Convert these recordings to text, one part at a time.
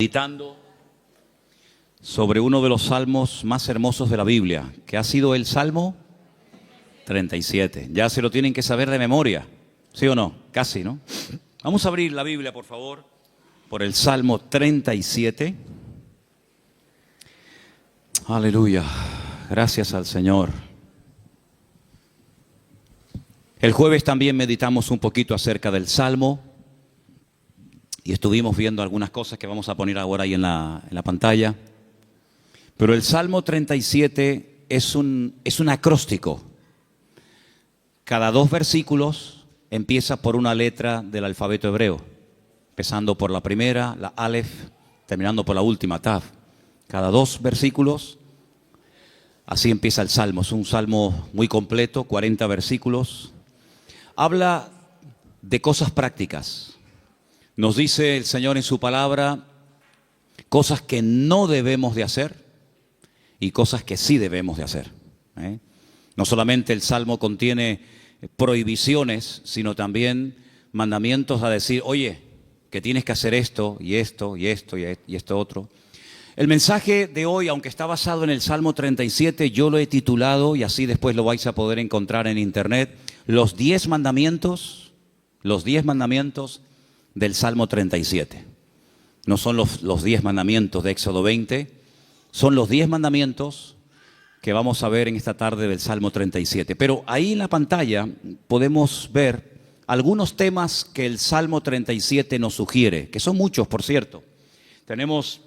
Meditando sobre uno de los salmos más hermosos de la Biblia, que ha sido el Salmo 37. Ya se lo tienen que saber de memoria, ¿sí o no? Casi, ¿no? Vamos a abrir la Biblia, por favor, por el Salmo 37. Aleluya, gracias al Señor. El jueves también meditamos un poquito acerca del Salmo. Y estuvimos viendo algunas cosas que vamos a poner ahora ahí en la pantalla. Pero el Salmo 37 es un acróstico. Cada 2 versículos empieza por una letra del alfabeto hebreo. Empezando por la primera, la Aleph, terminando por la última, Tav. Cada 2 versículos, así empieza el Salmo. Es un salmo muy completo, 40 versículos. Habla de cosas prácticas. Nos dice el Señor en su palabra cosas que no debemos de hacer y cosas que sí debemos de hacer. No solamente el Salmo contiene prohibiciones, sino también mandamientos a decir, oye, que tienes que hacer esto y esto y esto y esto otro. El mensaje de hoy, aunque está basado en el Salmo 37, yo lo he titulado, y así después lo vais a poder encontrar en internet, los 10 mandamientos del Salmo 37. No son los 10 mandamientos de Éxodo 20, son los 10 mandamientos que vamos a ver en esta tarde del Salmo 37. Pero ahí en la pantalla podemos ver algunos temas que el Salmo 37 nos sugiere, que son muchos, por cierto. Tenemos,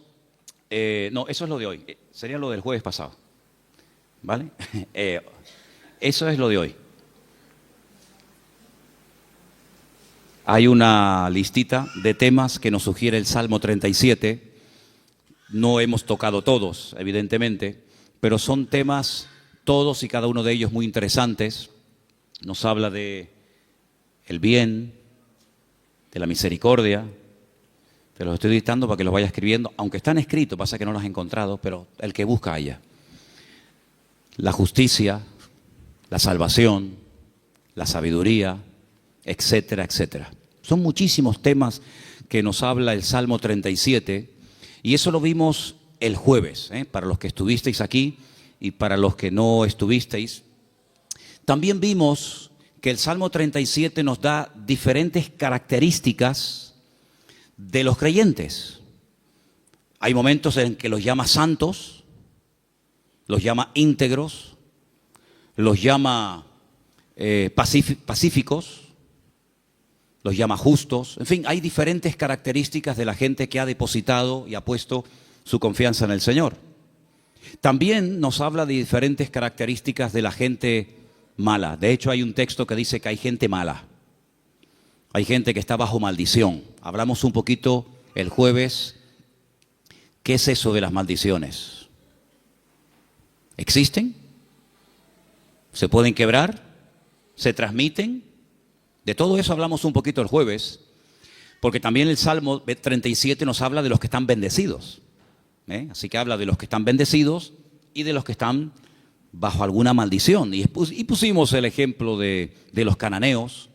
no, eso es lo de hoy, sería lo del jueves pasado, ¿vale? Eso es lo de hoy. Hay una listita de temas que nos sugiere el Salmo 37. No hemos tocado todos, evidentemente, pero son temas, todos y cada uno de ellos muy interesantes. Nos habla de el bien, de la misericordia. Te los estoy dictando para que los vaya escribiendo, aunque están escritos, pasa que no los he encontrado, pero el que busca haya. La justicia, la salvación, la sabiduría, etcétera, etcétera. Son muchísimos temas que nos habla el Salmo 37 y eso lo vimos el jueves, para los que estuvisteis aquí y para los que no estuvisteis. También vimos que el Salmo 37 nos da diferentes características de los creyentes. Hay momentos en que los llama santos, los llama íntegros, los llama pacíficos, los llama justos. En fin, hay diferentes características de la gente que ha depositado y ha puesto su confianza en el Señor. También nos habla de diferentes características de la gente mala. De hecho, hay un texto que dice que hay gente mala. Hay gente que está bajo maldición. Hablamos un poquito el jueves. ¿Qué es eso de las maldiciones? ¿Existen? ¿Se pueden quebrar? ¿Se transmiten? De todo eso hablamos un poquito el jueves, porque también el Salmo 37 nos habla de los que están bendecidos. Así que habla de los que están bendecidos y de los que están bajo alguna maldición. Y pusimos el ejemplo de los cananeos,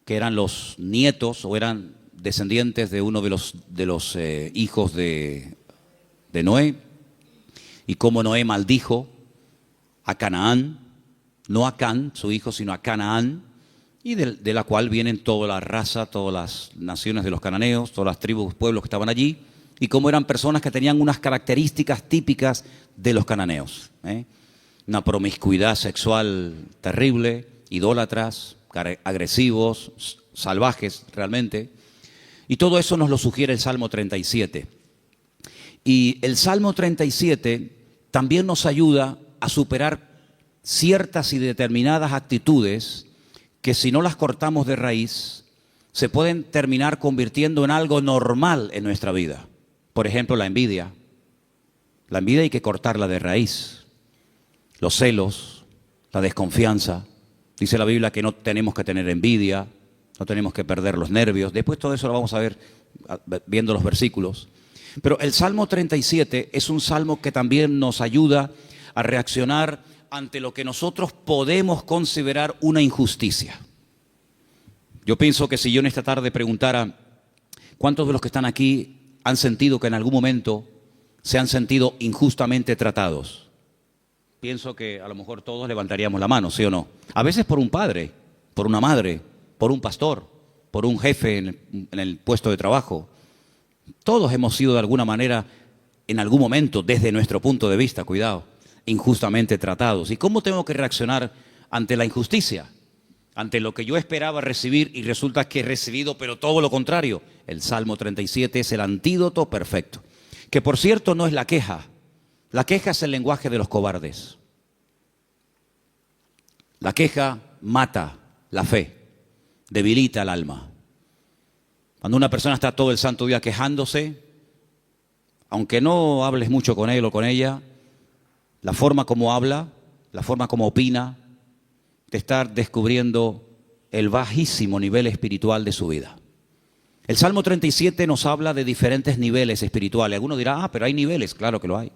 que eran los nietos o eran descendientes de uno de los hijos de Noé, y cómo Noé maldijo a Canaán, no a Can, su hijo, sino a Canaán, y de la cual vienen toda la raza, todas las naciones de los cananeos, todas las tribus, pueblos que estaban allí, y cómo eran personas que tenían unas características típicas de los cananeos. Una promiscuidad sexual terrible, idólatras, agresivos, salvajes realmente, y todo eso nos lo sugiere el Salmo 37. Y el Salmo 37 también nos ayuda a superar ciertas y determinadas actitudes que si no las cortamos de raíz, se pueden terminar convirtiendo en algo normal en nuestra vida. Por ejemplo, la envidia. La envidia hay que cortarla de raíz. Los celos, la desconfianza. Dice la Biblia que no tenemos que tener envidia, no tenemos que perder los nervios. Después todo eso lo vamos a ver viendo los versículos. Pero el Salmo 37 es un salmo que también nos ayuda a reaccionar ante lo que nosotros podemos considerar una injusticia. Yo pienso que si yo en esta tarde preguntara, ¿cuántos de los que están aquí han sentido que en algún momento se han sentido injustamente tratados? Pienso que a lo mejor todos levantaríamos la mano, ¿sí o no? A veces por un padre, por una madre, por un pastor, por un jefe en el puesto de trabajo. Todos hemos sido de alguna manera, en algún momento, desde nuestro punto de vista, cuidado, injustamente tratados. ¿Y cómo tengo que reaccionar ante la injusticia? Ante lo que yo esperaba recibir y resulta que he recibido, pero todo lo contrario. El Salmo 37 es el antídoto perfecto. Que por cierto no es la queja. La queja es el lenguaje de los cobardes. La queja mata la fe, debilita el alma. Cuando una persona está todo el santo día quejándose, aunque no hables mucho con él o con ella, la forma como habla, la forma como opina, te está descubriendo el bajísimo nivel espiritual de su vida. El Salmo 37 nos habla de diferentes niveles espirituales. Algunos dirán, pero hay niveles, claro que lo hay.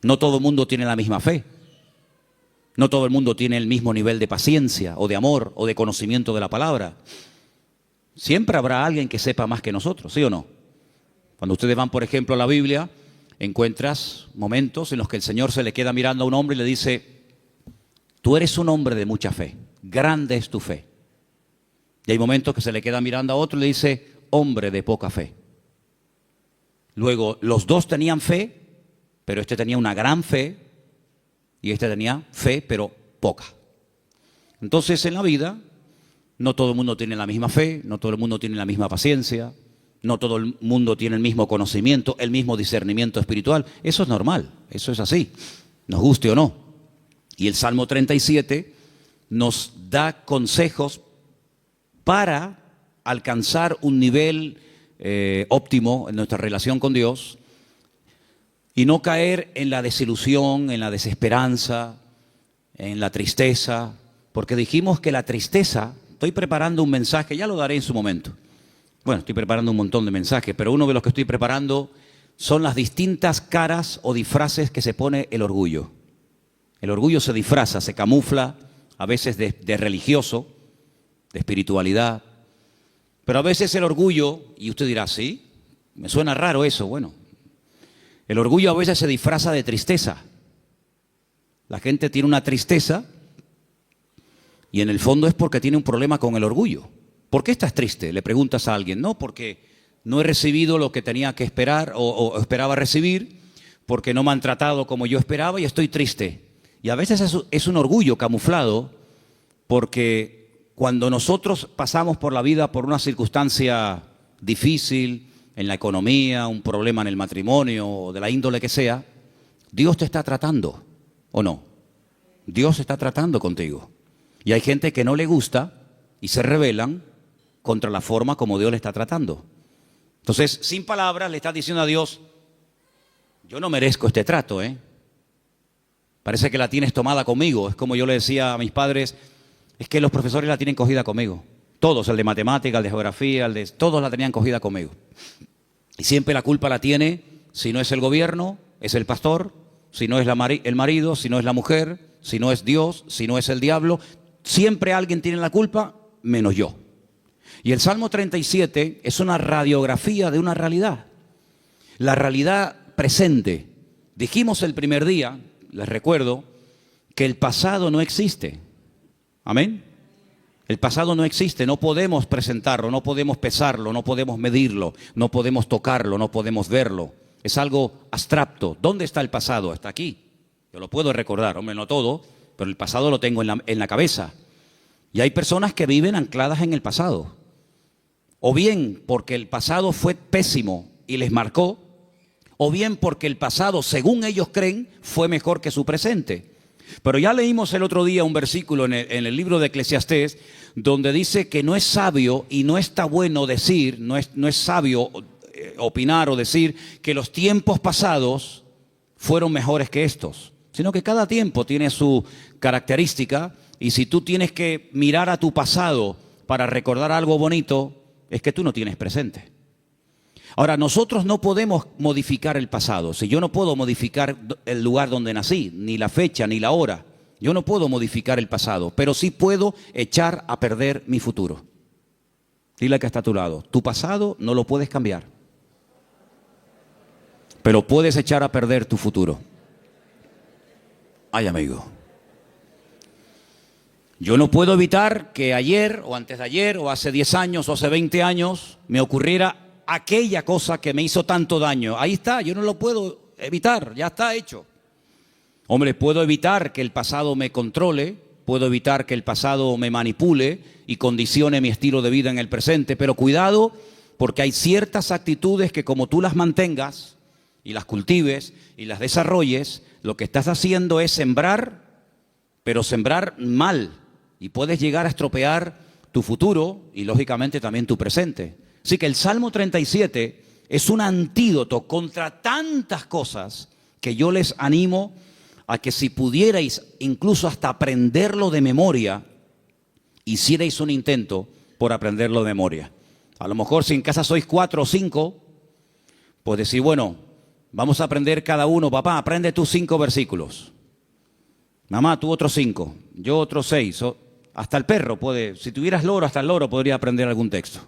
No todo el mundo tiene la misma fe. No todo el mundo tiene el mismo nivel de paciencia o de amor o de conocimiento de la palabra. Siempre habrá alguien que sepa más que nosotros, ¿sí o no? Cuando ustedes van, por ejemplo, a la Biblia, encuentras momentos en los que el Señor se le queda mirando a un hombre y le dice, tú eres un hombre de mucha fe, grande es tu fe. Y hay momentos que se le queda mirando a otro y le dice, hombre de poca fe. Luego, los dos tenían fe, pero este tenía una gran fe y este tenía fe, pero poca. Entonces, en la vida, no todo el mundo tiene la misma fe, no todo el mundo tiene la misma paciencia, no todo el mundo tiene el mismo conocimiento, el mismo discernimiento espiritual. Eso es normal, eso es así, nos guste o no. Y el Salmo 37 nos da consejos para alcanzar un nivel óptimo en nuestra relación con Dios y no caer en la desilusión, en la desesperanza, en la tristeza, porque dijimos que la tristeza, estoy preparando un mensaje, ya lo daré en su momento. Bueno, estoy preparando un montón de mensajes, pero uno de los que estoy preparando son las distintas caras o disfraces que se pone el orgullo. El orgullo se disfraza, se camufla, a veces de religioso, de espiritualidad, pero a veces el orgullo, y usted dirá, ¿sí? Me suena raro eso. Bueno, el orgullo a veces se disfraza de tristeza. La gente tiene una tristeza y en el fondo es porque tiene un problema con el orgullo. ¿Por qué estás triste? Le preguntas a alguien. No, porque no he recibido lo que tenía que esperar o esperaba recibir, porque no me han tratado como yo esperaba y estoy triste. Y a veces es un orgullo camuflado, porque cuando nosotros pasamos por la vida por una circunstancia difícil, en la economía, un problema en el matrimonio, o de la índole que sea, Dios te está tratando, ¿o no? Dios está tratando contigo. Y hay gente que no le gusta y se rebelan contra la forma como Dios le está tratando. Entonces, sin palabras, le está diciendo a Dios, yo no merezco este trato, Parece que la tienes tomada conmigo. Es como yo le decía a mis padres, es que los profesores la tienen cogida conmigo. Todos, el de matemática, el de geografía, todos la tenían cogida conmigo. Y siempre la culpa la tiene, si no es el gobierno, es el pastor, si no es el marido, si no es la mujer, si no es Dios, si no es el diablo. Siempre alguien tiene la culpa, menos yo. Y el Salmo 37 es una radiografía de una realidad. La realidad presente. Dijimos el primer día, les recuerdo, que el pasado no existe. ¿Amén? El pasado no existe, no podemos presentarlo, no podemos pesarlo, no podemos medirlo, no podemos tocarlo, no podemos verlo. Es algo abstracto. ¿Dónde está el pasado? Está aquí. Yo lo puedo recordar, hombre, no todo, pero el pasado lo tengo en la cabeza. Y hay personas que viven ancladas en el pasado. O bien porque el pasado fue pésimo y les marcó, o bien porque el pasado, según ellos creen, fue mejor que su presente. Pero ya leímos el otro día un versículo en el libro de Eclesiastés donde dice que no es sabio y no está bueno decir, no es sabio opinar o decir que los tiempos pasados fueron mejores que estos, sino que cada tiempo tiene su característica y si tú tienes que mirar a tu pasado para recordar algo bonito, es que tú no tienes presente. Ahora, nosotros no podemos modificar el pasado. Si yo no puedo modificar el lugar donde nací, ni la fecha, ni la hora, yo no puedo modificar el pasado, pero sí puedo echar a perder mi futuro. Dile al que está a tu lado, tu pasado no lo puedes cambiar. pero puedes echar a perder tu futuro. Ay, amigo. Yo no puedo evitar que ayer o antes de ayer o hace 10 años o hace 20 años me ocurriera aquella cosa que me hizo tanto daño. Ahí está, yo no lo puedo evitar, ya está hecho. Hombre, puedo evitar que el pasado me controle, puedo evitar que el pasado me manipule y condicione mi estilo de vida en el presente, pero cuidado, porque hay ciertas actitudes que como tú las mantengas y las cultives y las desarrolles, lo que estás haciendo es sembrar, pero sembrar mal, y puedes llegar a estropear tu futuro y lógicamente también tu presente. Así que el Salmo 37 es un antídoto contra tantas cosas que yo les animo a que si pudierais incluso hasta aprenderlo de memoria, hicierais un intento por aprenderlo de memoria. A lo mejor si en casa sois 4 o 5, pues decir, bueno, vamos a aprender cada uno, papá, aprende tú 5 versículos. Mamá, tú otros 5, yo otros 6. Hasta el perro puede, si tuvieras loro, hasta el loro podría aprender algún texto.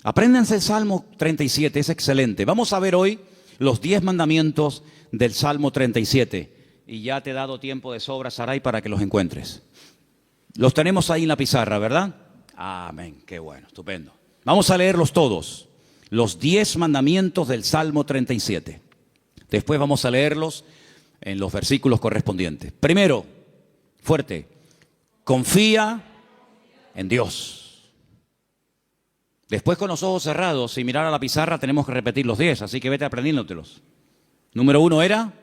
Apréndanse el Salmo 37, es excelente. Vamos a ver hoy los 10 mandamientos del Salmo 37. Y ya te he dado tiempo de sobra, Saray, para que los encuentres. Los tenemos ahí en la pizarra, ¿verdad? Amén, qué bueno, estupendo. Vamos a leerlos todos, los 10 mandamientos del Salmo 37. Después vamos a leerlos en los versículos correspondientes. Primero, fuerte, confía en Dios. Después, con los ojos cerrados y mirar a la pizarra, tenemos que repetir los 10, así que vete aprendiéndotelos. Número 1 era,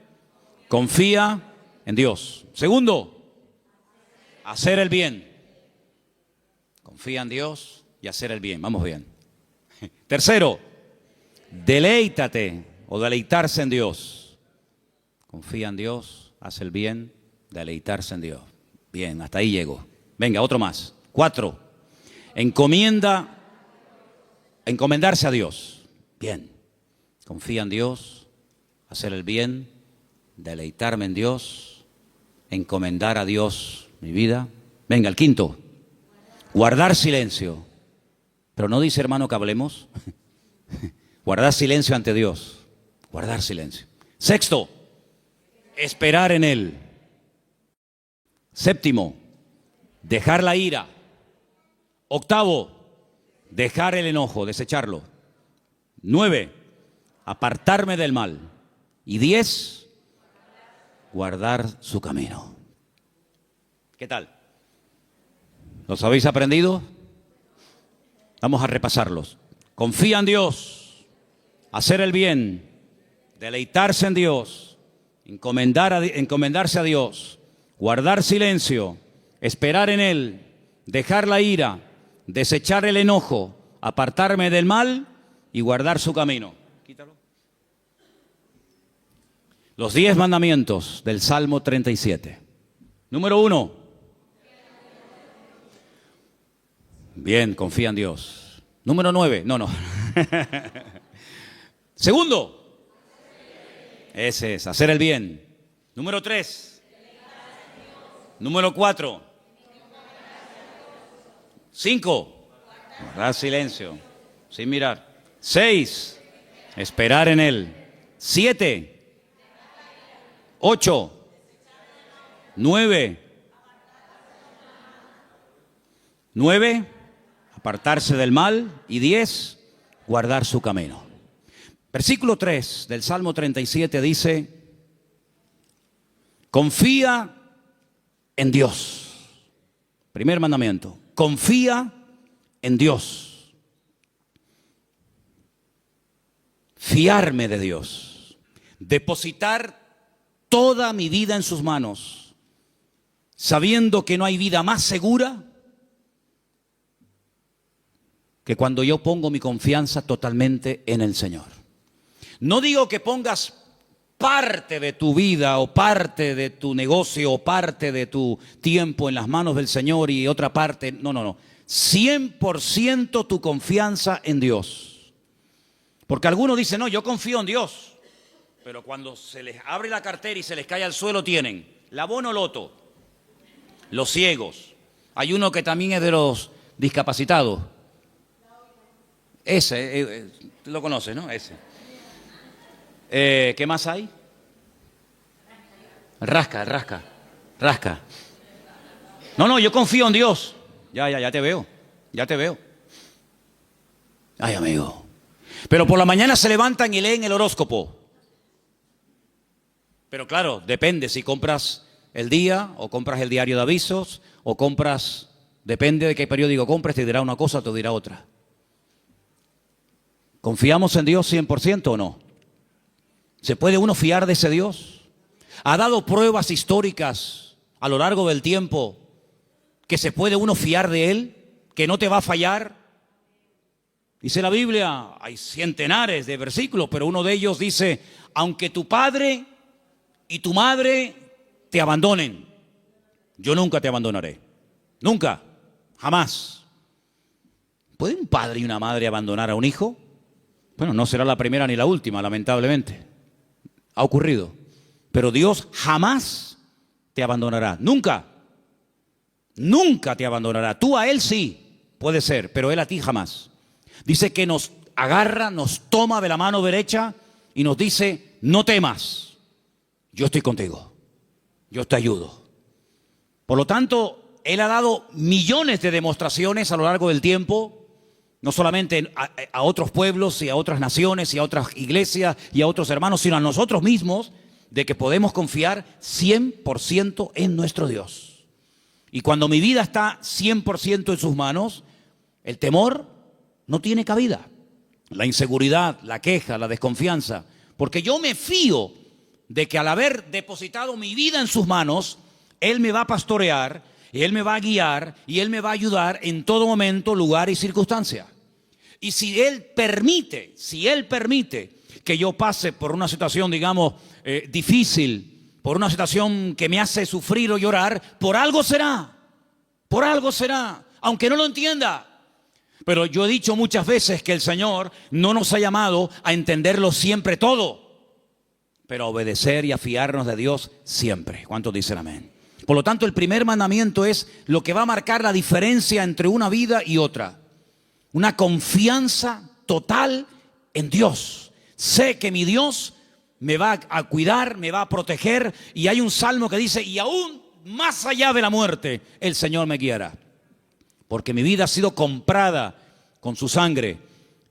confía en Dios. Segundo, hacer el bien. Confía en Dios y hacer el bien. Vamos bien. Tercero, deleítate o deleitarse en Dios. Confía en Dios, haz el bien, deleitarse en Dios. Bien, hasta ahí llego. Venga, otro más. 4, encomendarse a Dios. Bien, confía en Dios, hacer el bien, deleitarme en Dios, encomendar a Dios mi vida. Venga, el 5, guardar silencio. Pero no dice, hermano, que hablemos. Guardar silencio ante Dios. Guardar silencio. 6, esperar en Él. 7, dejar la ira. 8, dejar el enojo, desecharlo. 9, apartarme del mal. Y 10, guardar su camino. ¿Qué tal? ¿Los habéis aprendido? Vamos a repasarlos. Confía en Dios, hacer el bien, deleitarse en Dios, encomendarse a Dios, guardar silencio, esperar en Él, dejar la ira, desechar el enojo, apartarme del mal y guardar su camino. Quítalo. Los 10 mandamientos del Salmo 37. Número 1. Bien, confía en Dios. Número 9. No. Segundo. Ese es, hacer el bien. Número 3. Número 4. 5. Guardar silencio, sin mirar. 6. Esperar en Él. 7. 8. 9. 9. Apartarse del mal. Y 10. Guardar su camino. Versículo 3 del Salmo 37 dice, confía en Dios. Primer mandamiento, confía en Dios. Fiarme de Dios. Depositar toda mi vida en sus manos, sabiendo que no hay vida más segura que cuando yo pongo mi confianza totalmente en el Señor. No digo que pongas parte de tu vida o parte de tu negocio o parte de tu tiempo en las manos del Señor y otra parte, no. 100% tu confianza en Dios. Porque algunos dicen, no, yo confío en Dios. Pero cuando se les abre la cartera y se les cae al suelo tienen la Bonoloto, los ciegos. Hay uno que también es de los discapacitados. Ese, lo conoces, ¿no? Ese. ¿Qué más hay? Rasca. No, yo confío en Dios. Ya te veo. Ay, amigo. Pero por la mañana se levantan y leen el horóscopo. Pero claro, depende si compras el día o compras el diario de avisos o compras, depende de qué periódico compres, te dirá una cosa o te dirá otra. ¿Confiamos en Dios 100% o no? ¿Se puede uno fiar de ese Dios? ¿Ha dado pruebas históricas a lo largo del tiempo que se puede uno fiar de Él? ¿Que no te va a fallar? Dice la Biblia, hay centenares de versículos, pero uno de ellos dice, aunque tu padre y tu madre te abandonen, yo nunca te abandonaré. Nunca, jamás. ¿Puede un padre y una madre abandonar a un hijo? Bueno, no será la primera ni la última, lamentablemente. Ha ocurrido. Pero Dios jamás te abandonará. Nunca. Nunca te abandonará. Tú a Él sí, puede ser, pero Él a ti jamás. Dice que nos agarra, nos toma de la mano derecha y nos dice, no temas, yo estoy contigo, yo te ayudo. Por lo tanto, Él ha dado millones de demostraciones a lo largo del tiempo, no solamente a otros pueblos y a otras naciones y a otras iglesias y a otros hermanos, sino a nosotros mismos, de que podemos confiar 100% en nuestro Dios. Y cuando mi vida está 100% en sus manos, el temor no tiene cabida. La inseguridad, la queja, la desconfianza. Porque yo me fío de que al haber depositado mi vida en sus manos, Él me va a pastorear, Él me va a guiar y Él me va a ayudar en todo momento, lugar y circunstancia. Y si Él permite que yo pase por una situación, digamos, difícil, por una situación que me hace sufrir o llorar, por algo será, aunque no lo entienda. Pero yo he dicho muchas veces que el Señor no nos ha llamado a entenderlo siempre todo, pero a obedecer y a fiarnos de Dios siempre. ¿Cuántos dicen amén? Por lo tanto, el primer mandamiento es lo que va a marcar la diferencia entre una vida y otra. Una confianza total en Dios. Sé que mi Dios me va a cuidar, me va a proteger, y hay un salmo que dice, y aún más allá de la muerte, el Señor me guiará. Porque mi vida ha sido comprada con su sangre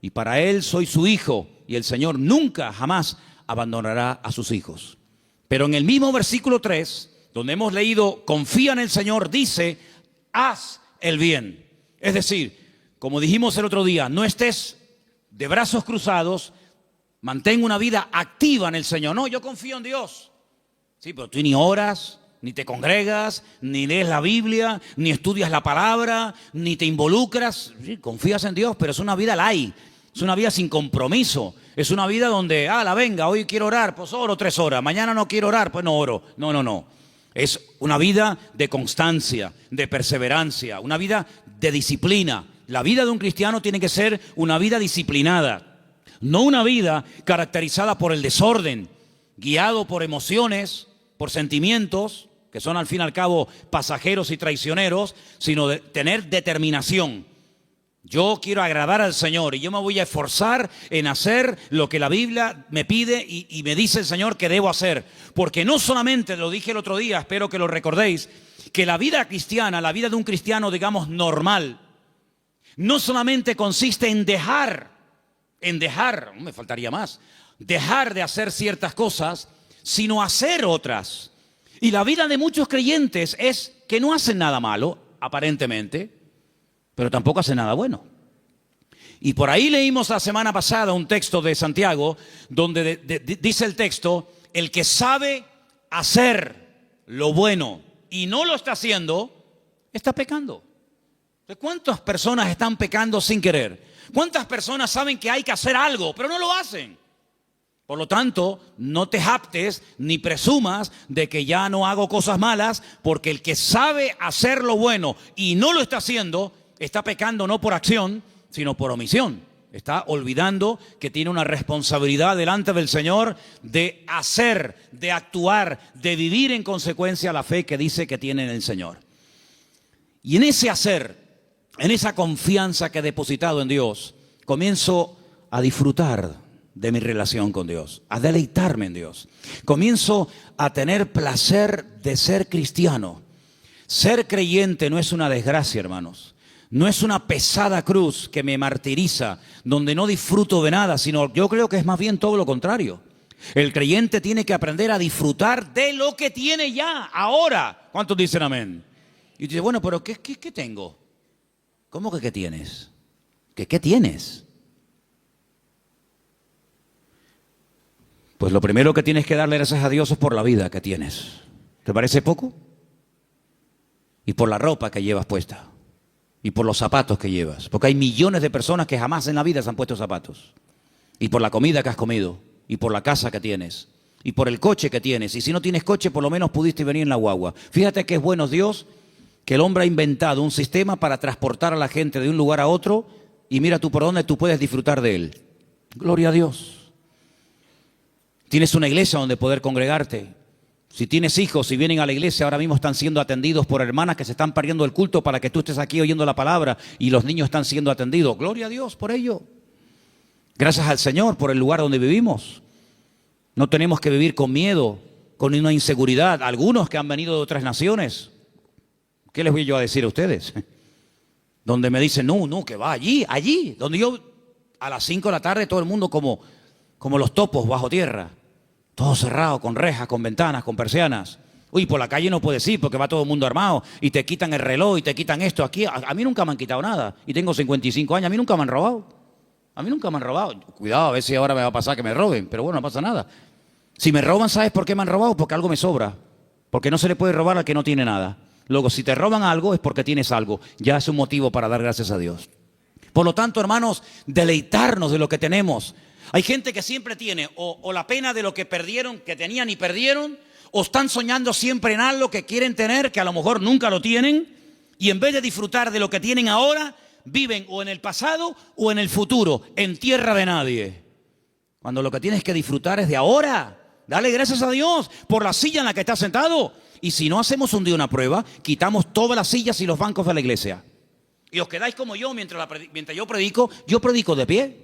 y para Él soy su hijo, y el Señor nunca, jamás abandonará a sus hijos. Pero en el mismo versículo 3, donde hemos leído, confía en el Señor, dice, haz el bien. Es decir, como dijimos el otro día, no estés de brazos cruzados, mantén una vida activa en el Señor. No, yo confío en Dios. Sí, pero tú ni oras, ni te congregas, ni lees la Biblia, ni estudias la palabra, ni te involucras. Sí, confías en Dios, pero es una vida light, es una vida sin compromiso. Es una vida donde, venga, hoy quiero orar, pues oro 3 horas. Mañana no quiero orar, pues no oro. No. Es una vida de constancia, de perseverancia, una vida de disciplina. La vida de un cristiano tiene que ser una vida disciplinada, no una vida caracterizada por el desorden, guiado por emociones, por sentimientos, que son al fin y al cabo pasajeros y traicioneros, sino de tener determinación. Yo quiero agradar al Señor y yo me voy a esforzar en hacer lo que la Biblia me pide y me dice el Señor que debo hacer. Porque no solamente, lo dije el otro día, espero que lo recordéis, que la vida cristiana, la vida de un cristiano, digamos, normal, no solamente consiste en dejar, me faltaría más, dejar de hacer ciertas cosas, sino hacer otras. Y la vida de muchos creyentes es que no hacen nada malo, aparentemente, pero tampoco hacen nada bueno. Y por ahí leímos la semana pasada un texto de Santiago, donde dice el texto, el que sabe hacer lo bueno y no lo está haciendo, está pecando. ¿Cuántas personas están pecando sin querer? ¿Cuántas personas saben que hay que hacer algo, pero no lo hacen? Por lo tanto, no te jactes ni presumas de que ya no hago cosas malas, porque el que sabe hacer lo bueno y no lo está haciendo, está pecando no por acción, sino por omisión. Está olvidando que tiene una responsabilidad delante del Señor de hacer, de actuar, de vivir en consecuencia la fe que dice que tiene en el Señor. Y en ese hacer, en esa confianza que he depositado en Dios, comienzo a disfrutar de mi relación con Dios, a deleitarme en Dios. Comienzo a tener placer de ser cristiano. Ser creyente no es una desgracia, hermanos. No es una pesada cruz que me martiriza, donde no disfruto de nada, sino yo creo que es más bien todo lo contrario. El creyente tiene que aprender a disfrutar de lo que tiene ya, ahora. ¿Cuántos dicen amén? Y dice, bueno, pero ¿qué tengo? ¿Cómo que qué tienes? ¿Qué tienes? Pues lo primero que tienes que darle gracias a Dios es por la vida que tienes. ¿Te parece poco? Y por la ropa que llevas puesta. Y por los zapatos que llevas. Porque hay millones de personas que jamás en la vida se han puesto zapatos. Y por la comida que has comido. Y por la casa que tienes. Y por el coche que tienes. Y si no tienes coche, por lo menos pudiste venir en la guagua. Fíjate que es bueno Dios que el hombre ha inventado un sistema para transportar a la gente de un lugar a otro. Y mira tú por dónde tú puedes disfrutar de él. Gloria a Dios. Tienes una iglesia donde poder congregarte. Si tienes hijos, si vienen a la iglesia, ahora mismo están siendo atendidos por hermanas que se están perdiendo el culto para que tú estés aquí oyendo la palabra y los niños están siendo atendidos. Gloria a Dios por ello. Gracias al Señor por el lugar donde vivimos. No tenemos que vivir con miedo, con una inseguridad. Algunos que han venido de otras naciones, ¿qué les voy yo a decir a ustedes? Donde me dicen, no, que va allí. Donde yo a las 5 de la tarde todo el mundo como los topos bajo tierra. Todo cerrado, con rejas, con ventanas, con persianas. Uy, por la calle no puedes ir porque va todo el mundo armado y te quitan el reloj y te quitan esto. Aquí a mí nunca me han quitado nada y tengo 55 años, a mí nunca me han robado. Cuidado, a ver si ahora me va a pasar que me roben, pero bueno, no pasa nada. Si me roban, ¿sabes por qué me han robado? Porque algo me sobra. Porque no se le puede robar al que no tiene nada. Luego, si te roban algo es porque tienes algo. Ya es un motivo para dar gracias a Dios. Por lo tanto, hermanos, deleitarnos de lo que tenemos. Hay gente que siempre tiene o la pena de lo que perdieron, que tenían y perdieron, o están soñando siempre en algo que quieren tener, que a lo mejor nunca lo tienen, y en vez de disfrutar de lo que tienen ahora, viven o en el pasado o en el futuro, en tierra de nadie. Cuando lo que tienes que disfrutar es de ahora. Dale gracias a Dios por la silla en la que estás sentado. Y si no hacemos un día una prueba, quitamos todas las sillas y los bancos de la iglesia. Y os quedáis como yo mientras yo predico de pie.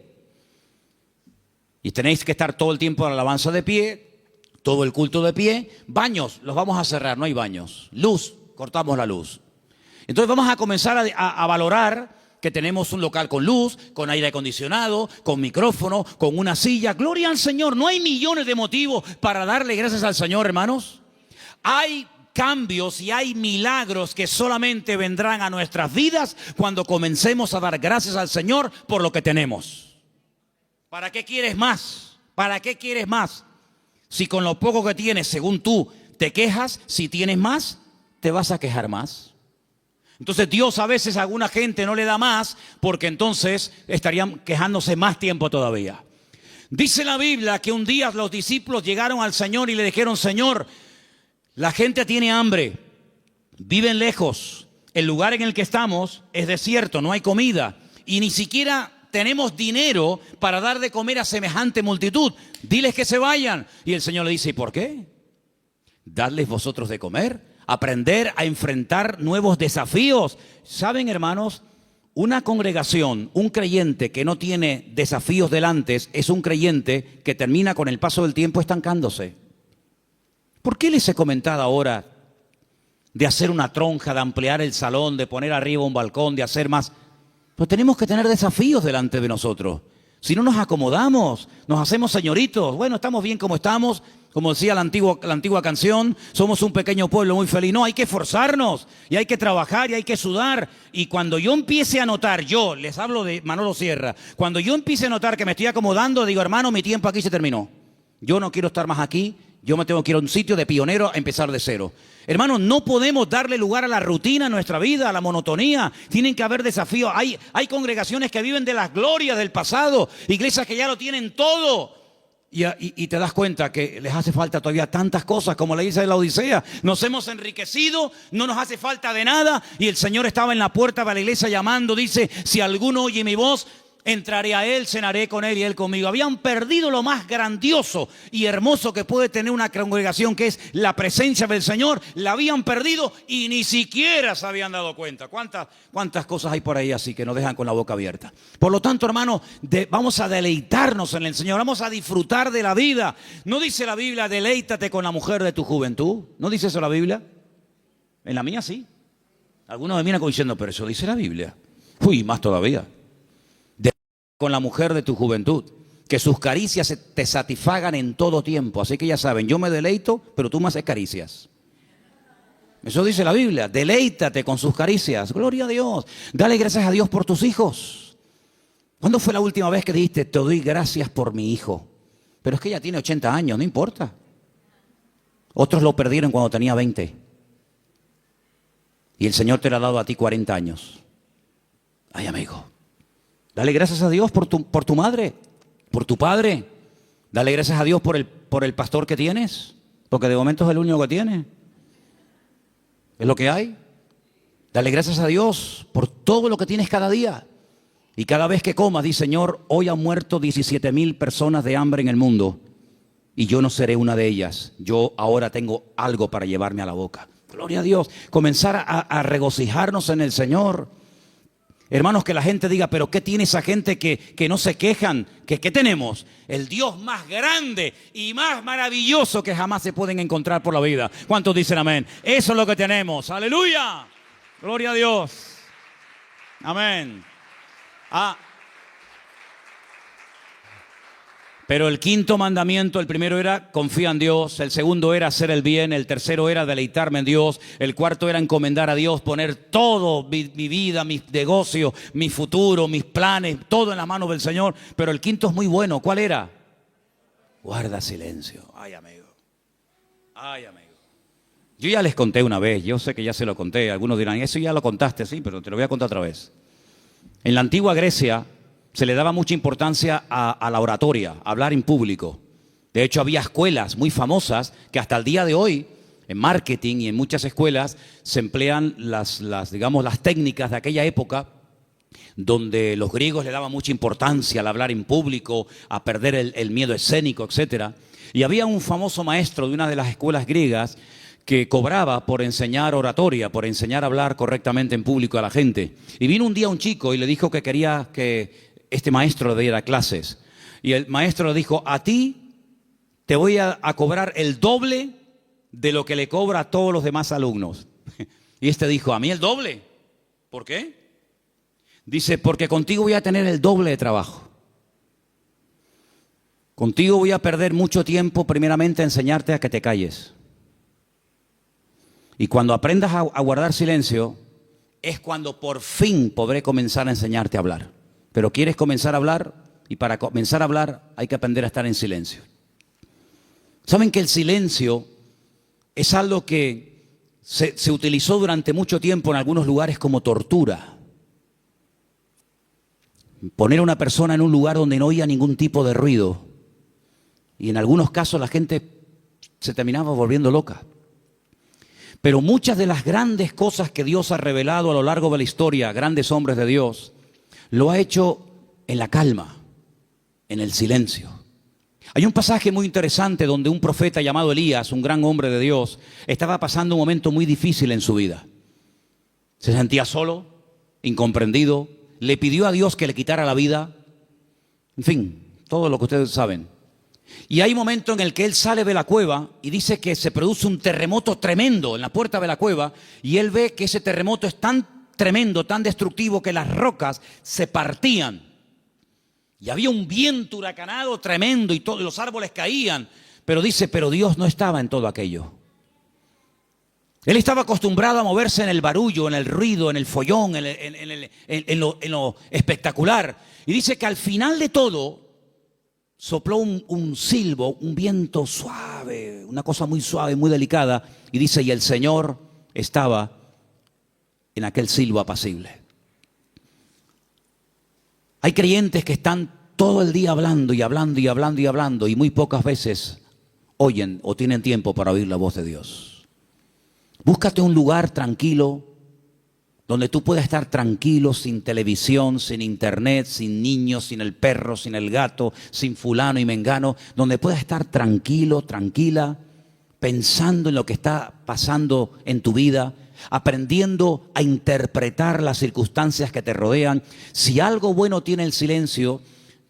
Y tenéis que estar todo el tiempo en la alabanza de pie, todo el culto de pie. Baños, los vamos a cerrar, no hay baños. Luz, cortamos la luz. Entonces vamos a comenzar a valorar que tenemos un local con luz, con aire acondicionado, con micrófono, con una silla. Gloria al Señor, no hay millones de motivos para darle gracias al Señor, hermanos. Hay cambios y hay milagros que solamente vendrán a nuestras vidas cuando comencemos a dar gracias al Señor por lo que tenemos. ¿Para qué quieres más? ¿Para qué quieres más? Si con lo poco que tienes, según tú, te quejas, si tienes más, te vas a quejar más. Entonces Dios a veces a alguna gente no le da más porque entonces estarían quejándose más tiempo todavía. Dice la Biblia que un día los discípulos llegaron al Señor y le dijeron, Señor, la gente tiene hambre, viven lejos, el lugar en el que estamos es desierto, no hay comida y ni siquiera tenemos dinero para dar de comer a semejante multitud. Diles que se vayan. Y el Señor le dice, ¿y por qué? Dadles vosotros de comer, aprender a enfrentar nuevos desafíos. ¿Saben, hermanos? Una congregación, un creyente que no tiene desafíos delante es un creyente que termina con el paso del tiempo estancándose. ¿Por qué les he comentado ahora de hacer una tronja, de ampliar el salón, de poner arriba un balcón, de hacer más? Pues tenemos que tener desafíos delante de nosotros. Si no nos acomodamos, nos hacemos señoritos. Bueno, estamos bien como estamos, como decía la antigua canción, somos un pequeño pueblo muy feliz. No, hay que esforzarnos y hay que trabajar y hay que sudar. Y cuando yo empiece a notar, yo les hablo de Manolo Sierra, cuando yo empiece a notar que me estoy acomodando, digo, hermano, mi tiempo aquí se terminó. Yo no quiero estar más aquí. Yo me tengo que ir a un sitio de pionero a empezar de cero. Hermanos, no podemos darle lugar a la rutina en nuestra vida, a la monotonía. Tienen que haber desafíos. Hay congregaciones que viven de las glorias del pasado, iglesias que ya lo tienen todo. Y te das cuenta que les hace falta todavía tantas cosas, como le dice la Odisea. Nos hemos enriquecido, no nos hace falta de nada. Y el Señor estaba en la puerta de la iglesia llamando, dice, si alguno oye mi voz entraré a Él, cenaré con Él y Él conmigo. Habían perdido lo más grandioso y hermoso que puede tener una congregación, que es la presencia del Señor. La habían perdido y ni siquiera se habían dado cuenta. ¿Cuántas cosas hay por ahí así que nos dejan con la boca abierta? Por lo tanto, hermano, vamos a deleitarnos en el Señor. Vamos a disfrutar de la vida. ¿No dice la Biblia, deleítate con la mujer de tu juventud? ¿No dice eso la Biblia? En la mía sí. Algunos me miran como diciendo, pero eso dice la Biblia. Uy, más todavía. Con la mujer de tu juventud, que sus caricias te satisfagan en todo tiempo. Así que ya saben, yo me deleito, pero tú me haces caricias. Eso dice la Biblia, deleítate con sus caricias. Gloria a Dios. Dale gracias a Dios por tus hijos. ¿Cuándo fue la última vez que dijiste, te doy gracias por mi hijo? Pero es que ella tiene 80 años, no importa. Otros lo perdieron cuando tenía 20. Y el Señor te lo ha dado a ti 40 años. Ay, amigo. Dale gracias a Dios por tu madre, por tu padre. Dale gracias a Dios por el pastor que tienes, porque de momento es el único que tiene. Es lo que hay. Dale gracias a Dios por todo lo que tienes cada día. Y cada vez que comas, di, Señor, hoy han muerto 17,000 personas de hambre en el mundo y yo no seré una de ellas. Yo ahora tengo algo para llevarme a la boca. Gloria a Dios. Comenzar a regocijarnos en el Señor. Hermanos, que la gente diga, pero ¿qué tiene esa gente que no se quejan? ¿Qué tenemos? El Dios más grande y más maravilloso que jamás se pueden encontrar por la vida. ¿Cuántos dicen amén? Eso es lo que tenemos. ¡Aleluya! Gloria a Dios. Amén. Pero el quinto mandamiento, el primero era confía en Dios, el segundo era hacer el bien, el tercero era deleitarme en Dios, el cuarto era encomendar a Dios, poner todo, mi vida, mis negocios, mi futuro, mis planes, todo en las manos del Señor. Pero el quinto es muy bueno. ¿Cuál era? Guarda silencio. Ay, amigo. Ay, amigo. Yo ya les conté una vez, yo sé que ya se lo conté. Algunos dirán, eso ya lo contaste, sí, pero te lo voy a contar otra vez. En la antigua Grecia se le daba mucha importancia a la oratoria, a hablar en público. De hecho, había escuelas muy famosas que hasta el día de hoy, en marketing y en muchas escuelas, se emplean las técnicas de aquella época, donde los griegos le daban mucha importancia al hablar en público, a perder el miedo escénico, etc. Y había un famoso maestro de una de las escuelas griegas que cobraba por enseñar oratoria, por enseñar a hablar correctamente en público a la gente. Y vino un día un chico y le dijo que quería que este maestro le diera clases. Y el maestro le dijo, a ti te voy a cobrar el doble de lo que le cobra a todos los demás alumnos. Y este dijo, ¿a mí el doble? ¿Por qué? Dice, porque contigo voy a tener el doble de trabajo. Contigo voy a perder mucho tiempo primeramente a enseñarte a que te calles. Y cuando aprendas a guardar silencio, es cuando por fin podré comenzar a enseñarte a hablar. Pero quieres comenzar a hablar, y para comenzar a hablar hay que aprender a estar en silencio. ¿Saben que el silencio es algo que se utilizó durante mucho tiempo en algunos lugares como tortura? Poner a una persona en un lugar donde no oía ningún tipo de ruido. Y en algunos casos la gente se terminaba volviendo loca. Pero muchas de las grandes cosas que Dios ha revelado a lo largo de la historia, grandes hombres de Dios, lo ha hecho en la calma, en el silencio. Hay un pasaje muy interesante donde un profeta llamado Elías, un gran hombre de Dios, estaba pasando un momento muy difícil en su vida. Se sentía solo, incomprendido, le pidió a Dios que le quitara la vida. En fin, todo lo que ustedes saben. Y hay un momento en el que él sale de la cueva y dice que se produce un terremoto tremendo en la puerta de la cueva, y él ve que ese terremoto es tan tremendo, tan destructivo, que las rocas se partían. Y había un viento huracanado tremendo y todos los árboles caían. Pero dice, pero Dios no estaba en todo aquello. Él estaba acostumbrado a moverse en el barullo, en el ruido, en el follón, en lo espectacular. Y dice que al final de todo sopló un silbo, un viento suave, una cosa muy suave, muy delicada. Y dice, y el Señor estaba en aquel silbo apacible. Hay creyentes que están todo el día hablando y hablando y hablando y hablando, y muy pocas veces oyen o tienen tiempo para oír la voz de Dios. Búscate un lugar tranquilo donde tú puedas estar tranquilo, sin televisión, sin internet, sin niños, sin el perro, sin el gato, sin fulano y mengano, donde puedas estar tranquilo, tranquila, pensando en lo que está pasando en tu vida, aprendiendo a interpretar las circunstancias que te rodean. Si algo bueno tiene el silencio,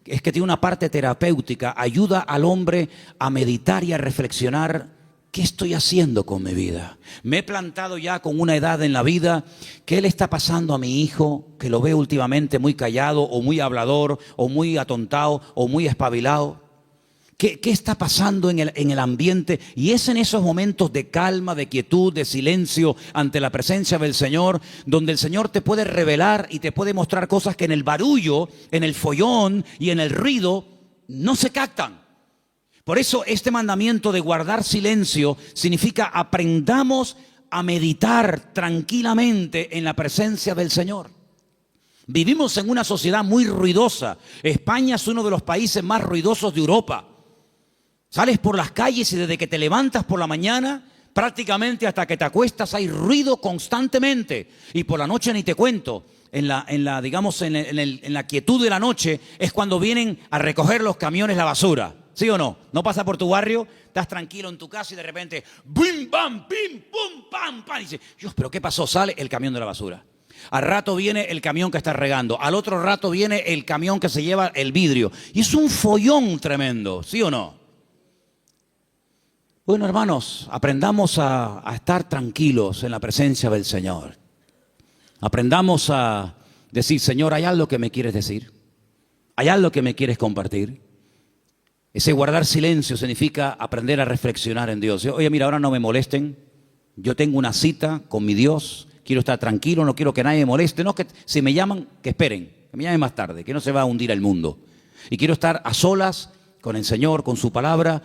es que tiene una parte terapéutica, ayuda al hombre a meditar y a reflexionar. ¿Qué estoy haciendo con mi vida? Me he plantado ya con una edad en la vida. ¿Qué le está pasando a mi hijo? Que lo veo últimamente muy callado o muy hablador o muy atontado o muy espabilado. ¿Qué está pasando en el ambiente? Y es en esos momentos de calma, de quietud, de silencio ante la presencia del Señor, donde el Señor te puede revelar y te puede mostrar cosas que en el barullo, en el follón y en el ruido no se captan. Por eso este mandamiento de guardar silencio significa aprendamos a meditar tranquilamente en la presencia del Señor. Vivimos en una sociedad muy ruidosa. España es uno de los países más ruidosos de Europa. Sales por las calles y desde que te levantas por la mañana, prácticamente hasta que te acuestas hay ruido constantemente. Y por la noche ni te cuento. En la quietud de la noche es cuando vienen a recoger los camiones la basura. ¿Sí o no? No pasa por tu barrio, estás tranquilo en tu casa y de repente ¡bim, bam, pim, pum, pam, pam! Y dices, Dios, ¿pero qué pasó? Sale el camión de la basura. Al rato viene el camión que está regando. Al otro rato viene el camión que se lleva el vidrio. Y es un follón tremendo, ¿sí o no? Bueno, hermanos, aprendamos a estar tranquilos en la presencia del Señor. Aprendamos a decir, Señor, ¿hay algo que me quieres decir? ¿Hay algo que me quieres compartir? Ese guardar silencio significa aprender a reflexionar en Dios. Oye, mira, ahora no me molesten. Yo tengo una cita con mi Dios. Quiero estar tranquilo, no quiero que nadie me moleste. No, que si me llaman, que esperen. Que me llamen más tarde, que no se va a hundir el mundo. Y quiero estar a solas con el Señor, con su palabra.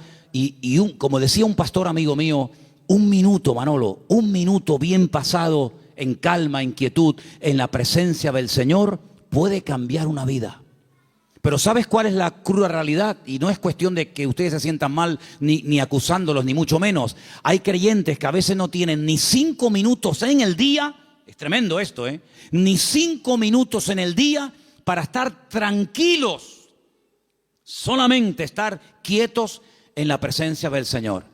Como decía un pastor amigo mío, un minuto, Manolo, un minuto bien pasado en calma, en quietud, en la presencia del Señor, puede cambiar una vida. Pero ¿sabes cuál es la cruda realidad? Y no es cuestión de que ustedes se sientan mal ni acusándolos, ni mucho menos. Hay creyentes que a veces no tienen ni 5 minutos en el día, es tremendo esto, ni 5 minutos en el día para estar tranquilos, solamente estar quietos en la presencia del Señor.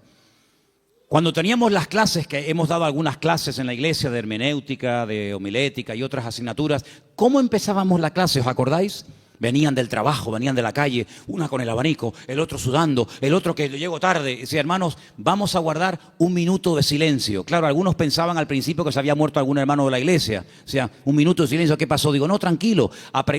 Cuando teníamos las clases, que hemos dado algunas clases en la iglesia de hermenéutica, de homilética y otras asignaturas, ¿cómo empezábamos la clase? ¿Os acordáis? Venían del trabajo, venían de la calle, una con el abanico, el otro sudando, el otro que llegó tarde. Decía, hermanos, vamos a guardar un minuto de silencio. Claro, algunos pensaban al principio que se había muerto algún hermano de la iglesia. O sea, un minuto de silencio, ¿qué pasó? Digo, no, tranquilo.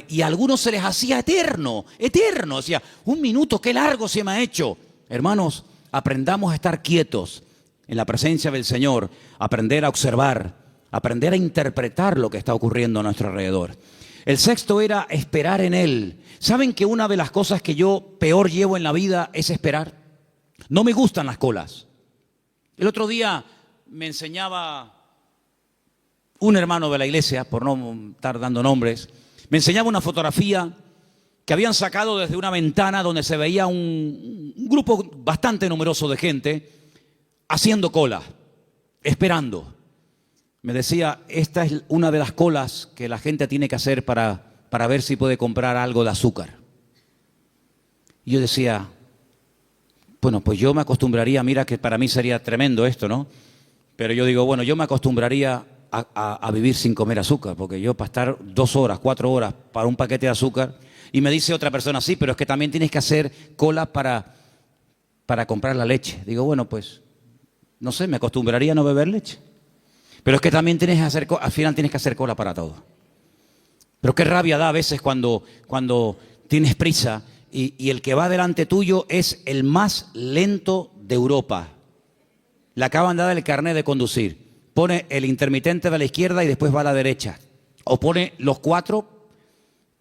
Y a algunos se les hacía eterno, eterno. Decía, un minuto, qué largo se me ha hecho. Hermanos, aprendamos a estar quietos en la presencia del Señor, aprender a observar, aprender a interpretar lo que está ocurriendo a nuestro alrededor. El sexto era esperar en Él. ¿Saben que una de las cosas que yo peor llevo en la vida es esperar? No me gustan las colas. El otro día me enseñaba un hermano de la iglesia, por no estar dando nombres, me enseñaba una fotografía que habían sacado desde una ventana donde se veía un grupo bastante numeroso de gente haciendo cola, esperando. Me decía, esta es una de las colas que la gente tiene que hacer para ver si puede comprar algo de azúcar. Y yo decía, bueno, pues yo me acostumbraría, mira que para mí sería tremendo esto, ¿no? Pero yo digo, bueno, yo me acostumbraría a vivir sin comer azúcar, porque yo para estar 2 horas, 4 horas para un paquete de azúcar, y me dice otra persona, sí, pero es que también tienes que hacer cola para comprar la leche. Digo, bueno, pues, no sé, me acostumbraría a no beber leche. Pero es que también al final tienes que hacer cola para todo. Pero qué rabia da a veces cuando tienes prisa y el que va delante tuyo es el más lento de Europa. Le acaban de dar el carnet de conducir. Pone el intermitente de la izquierda y después va a la derecha. O pone los 4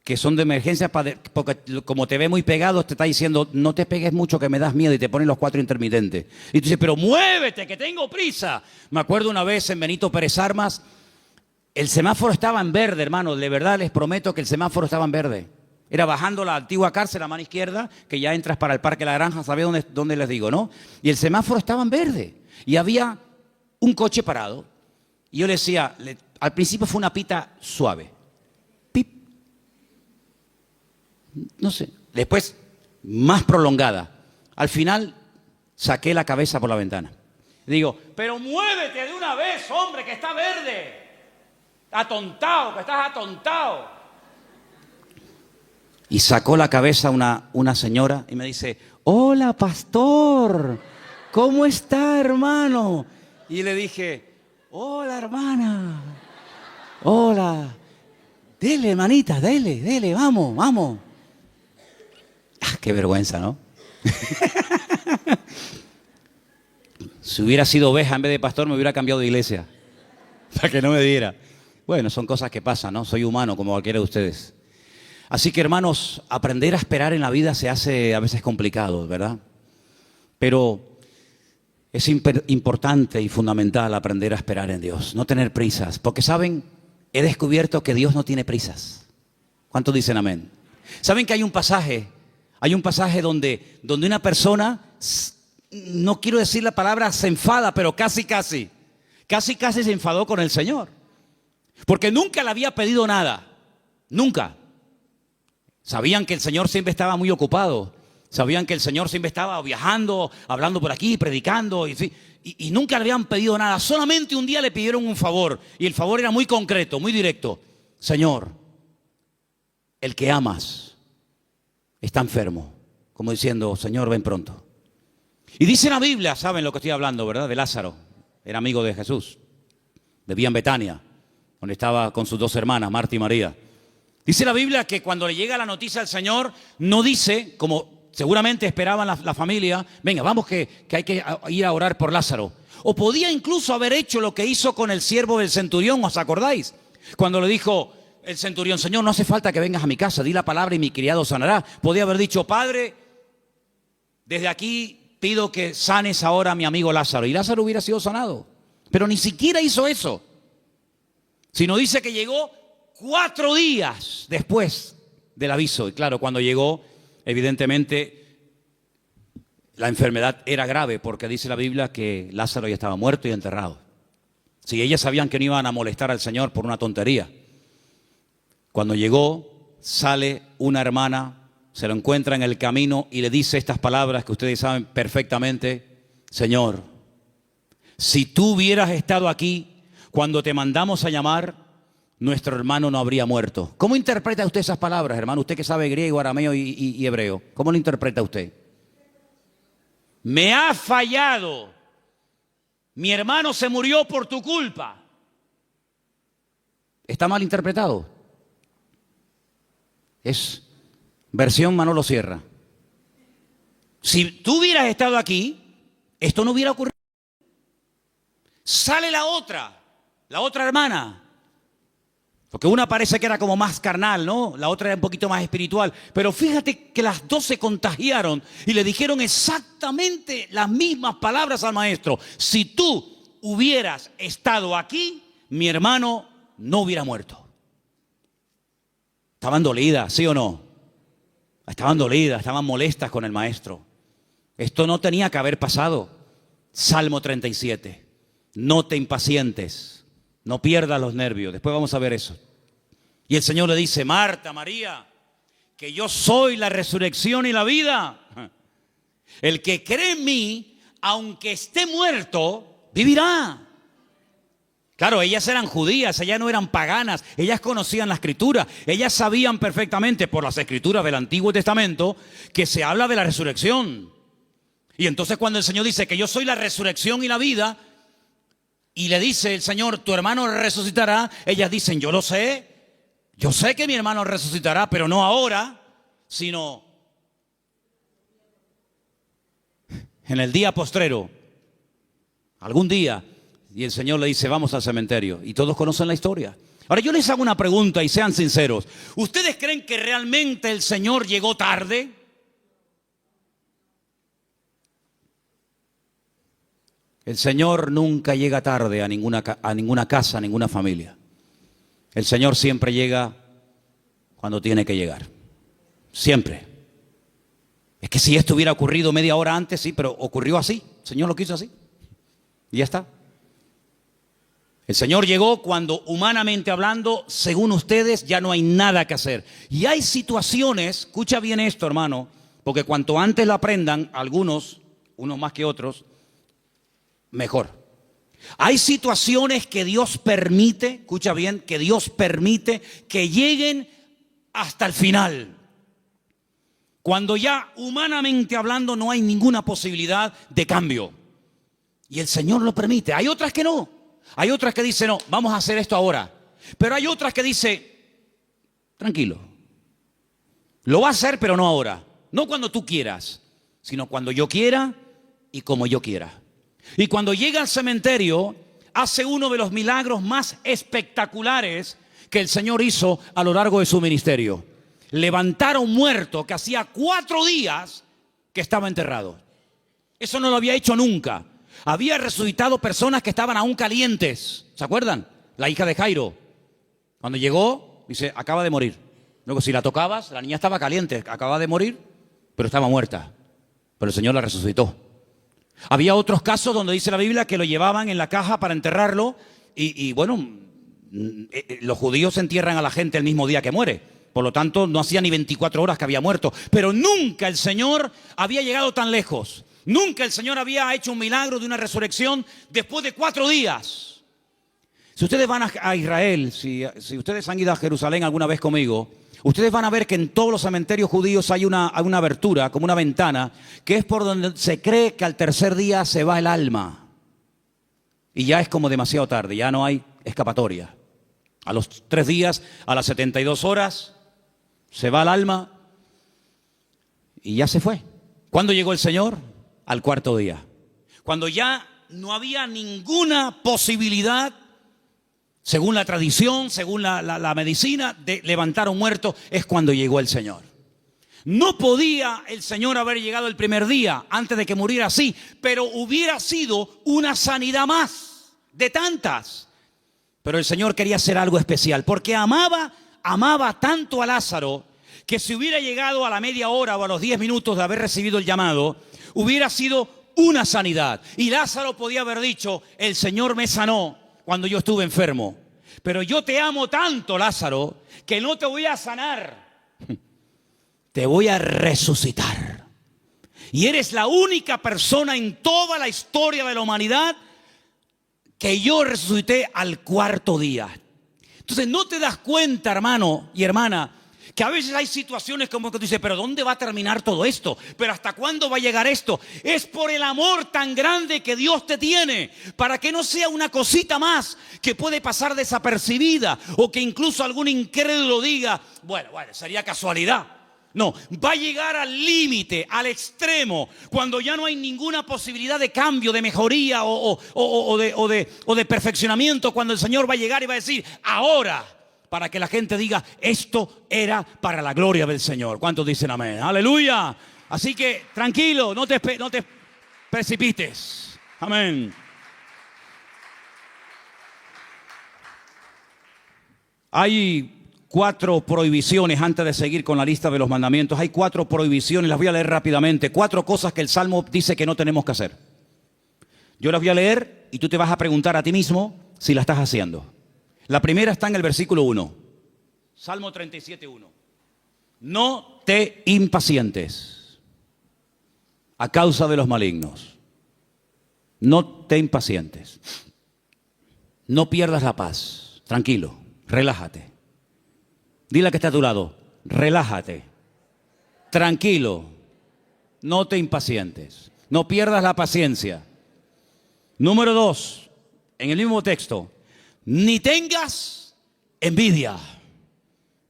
que son de emergencia, porque como te ve muy pegado, te está diciendo, no te pegues mucho que me das miedo, y te ponen los 4 intermitentes. Y tú dices, pero muévete, que tengo prisa. Me acuerdo una vez en Benito Pérez Armas, el semáforo estaba en verde, hermano, de verdad les prometo que el semáforo estaba en verde. Era bajando la antigua cárcel a mano izquierda, que ya entras para el Parque La Granja, ¿sabéis dónde les digo, no? Y el semáforo estaba en verde, y había un coche parado. Y yo le decía, Al principio fue una pita suave. Pip. No sé. Después, más prolongada. Al final, saqué la cabeza por la ventana. Digo, pero muévete de una vez, hombre, que está verde. Atontado, que estás atontado. Y sacó la cabeza una señora y me dice, hola, pastor, ¿cómo está, hermano? Y le dije, hola, hermana, hola, dele, hermanita, dele, vamos, vamos. Ah, qué vergüenza, ¿no? Si hubiera sido oveja en vez de pastor, me hubiera cambiado de iglesia, para que no me diera. Bueno, son cosas que pasan, ¿no? Soy humano como cualquiera de ustedes. Así que, hermanos, aprender a esperar en la vida se hace a veces complicado, ¿verdad? Pero es importante y fundamental aprender a esperar en Dios, no tener prisas. Porque, ¿saben? He descubierto que Dios no tiene prisas. ¿Cuántos dicen amén? ¿Saben que hay un pasaje donde una persona, no quiero decir la palabra se enfada, pero casi se enfadó con el Señor? Porque nunca le había pedido nada, nunca. Sabían que el Señor siempre estaba muy ocupado. Sabían que el Señor siempre estaba viajando, hablando por aquí, predicando. Y nunca le habían pedido nada. Solamente un día le pidieron un favor. Y el favor era muy concreto, muy directo. Señor, el que amas está enfermo. Como diciendo, Señor, ven pronto. Y dice la Biblia, saben lo que estoy hablando, ¿verdad? De Lázaro. Era amigo de Jesús. Vivía en Betania, donde estaba con sus dos hermanas, Marta y María. Dice la Biblia que cuando le llega la noticia al Señor, no dice, como seguramente esperaban la familia, venga, vamos que hay que ir a orar por Lázaro. O podía incluso haber hecho lo que hizo con el siervo del centurión, ¿os acordáis? Cuando le dijo el centurión, Señor, no hace falta que vengas a mi casa, di la palabra y mi criado sanará. Podía haber dicho, Padre, desde aquí pido que sanes ahora a mi amigo Lázaro. Y Lázaro hubiera sido sanado. Pero ni siquiera hizo eso. Sino dice que llegó 4 días después del aviso. Y claro, cuando llegó, evidentemente, la enfermedad era grave, porque dice la Biblia que Lázaro ya estaba muerto y enterrado. Si ellas sabían que no iban a molestar al Señor por una tontería. Cuando llegó, sale una hermana, se lo encuentra en el camino y le dice estas palabras que ustedes saben perfectamente. Señor, si tú hubieras estado aquí cuando te mandamos a llamar, nuestro hermano no habría muerto. ¿Cómo interpreta usted esas palabras, hermano? Usted que sabe griego, arameo y hebreo. ¿Cómo lo interpreta usted? Me ha fallado. Mi hermano se murió por tu culpa. ¿Está mal interpretado? Es versión Manolo Sierra. Si tú hubieras estado aquí, esto no hubiera ocurrido. Sale la otra hermana. Porque una parece que era como más carnal, ¿no? La otra era un poquito más espiritual. Pero fíjate que las dos se contagiaron y le dijeron exactamente las mismas palabras al maestro. Si tú hubieras estado aquí, mi hermano no hubiera muerto. Estaban dolidas, ¿sí o no? Estaban dolidas, estaban molestas con el maestro. Esto no tenía que haber pasado. Salmo 37. No te impacientes. No pierdas los nervios. Después vamos a ver eso. Y el Señor le dice, Marta, María, que yo soy la resurrección y la vida. El que cree en mí, aunque esté muerto, vivirá. Claro, ellas eran judías, ellas no eran paganas, ellas conocían la Escritura, ellas sabían perfectamente por las Escrituras del Antiguo Testamento que se habla de la resurrección. Y entonces cuando el Señor dice que yo soy la resurrección y la vida, y le dice el Señor, tu hermano resucitará, ellas dicen, yo sé que mi hermano resucitará, pero no ahora, sino en el día postrero, algún día. Y el Señor le dice, vamos al cementerio. Y todos conocen la historia. Ahora yo les hago una pregunta y sean sinceros. ¿Ustedes creen que realmente el Señor llegó tarde? El Señor nunca llega tarde a ninguna casa, a ninguna familia. El Señor siempre llega cuando tiene que llegar. Siempre. Es que si esto hubiera ocurrido media hora antes, sí, pero ocurrió así. El Señor lo quiso así. Y ya está. El Señor llegó cuando, humanamente hablando, según ustedes, ya no hay nada que hacer. Y hay situaciones, escucha bien esto, hermano, porque cuanto antes lo aprendan, algunos, unos más que otros, mejor. Hay situaciones que Dios permite, escucha bien, que Dios permite que lleguen hasta el final. Cuando ya humanamente hablando no hay ninguna posibilidad de cambio. Y el Señor lo permite. Hay otras que no. Hay otras que dicen, no, vamos a hacer esto ahora. Pero hay otras que dicen, tranquilo. Lo va a hacer, pero no ahora. No cuando tú quieras, sino cuando yo quiera y como yo quiera. Y cuando llega al cementerio, hace uno de los milagros más espectaculares que el Señor hizo a lo largo de su ministerio. Levantar a un muerto que hacía 4 días que estaba enterrado. Eso no lo había hecho nunca. Había resucitado personas que estaban aún calientes. ¿Se acuerdan? La hija de Jairo. Cuando llegó, dice, acaba de morir. Luego, si la tocabas, la niña estaba caliente. Acaba de morir, pero estaba muerta. Pero el Señor la resucitó. Había otros casos donde dice la Biblia que lo llevaban en la caja para enterrarlo. Y bueno, los judíos entierran a la gente el mismo día que muere. Por lo tanto, no hacía ni 24 horas que había muerto. Pero nunca el Señor había llegado tan lejos. Nunca el Señor había hecho un milagro de una resurrección después de 4 días. Si ustedes van a Israel, si ustedes han ido a Jerusalén alguna vez conmigo, ustedes van a ver que en todos los cementerios judíos hay una abertura, como una ventana, que es por donde se cree que al tercer día se va el alma. Y ya es como demasiado tarde, ya no hay escapatoria. A los 3 días, a las 72 horas, se va el alma y ya se fue. ¿Cuándo llegó el Señor? Al 4.º día. Cuando ya no había ninguna posibilidad, según la tradición, según la medicina, de levantar a un muerto, es cuando llegó el Señor. No podía el Señor haber llegado el primer día, antes de que muriera así, pero hubiera sido una sanidad más, de tantas. Pero el Señor quería hacer algo especial, porque amaba tanto a Lázaro, que si hubiera llegado a la media hora o a los 10 minutos de haber recibido el llamado, hubiera sido una sanidad. Y Lázaro podía haber dicho, el Señor me sanó cuando yo estuve enfermo. Pero yo te amo tanto, Lázaro, que no te voy a sanar. Te voy a resucitar. Y eres la única persona en toda la historia de la humanidad que yo resucité al 4.º día. Entonces no te das cuenta, hermano y hermana, que a veces hay situaciones como que tú dices, pero ¿dónde va a terminar todo esto? ¿Pero hasta cuándo va a llegar esto? Es por el amor tan grande que Dios te tiene, para que no sea una cosita más que puede pasar desapercibida, o que incluso algún incrédulo diga, bueno, sería casualidad. No, va a llegar al límite, al extremo, cuando ya no hay ninguna posibilidad de cambio, de mejoría o de perfeccionamiento, cuando el Señor va a llegar y va a decir, ahora, para que la gente diga, esto era para la gloria del Señor. ¿Cuántos dicen amén? ¡Aleluya! Así que, tranquilo, no te precipites. Amén. Hay 4 prohibiciones, antes de seguir con la lista de los mandamientos. Hay 4 prohibiciones, las voy a leer rápidamente. 4 cosas que el Salmo dice que no tenemos que hacer. Yo las voy a leer y tú te vas a preguntar a ti mismo si la estás haciendo. La primera está en el versículo 1. Salmo 37:1. No te impacientes a causa de los malignos. No te impacientes. No pierdas la paz. Tranquilo, relájate. Dile a que está a tu lado, relájate. Tranquilo. No te impacientes. No pierdas la paciencia. Número 2, en el mismo texto. Ni tengas envidia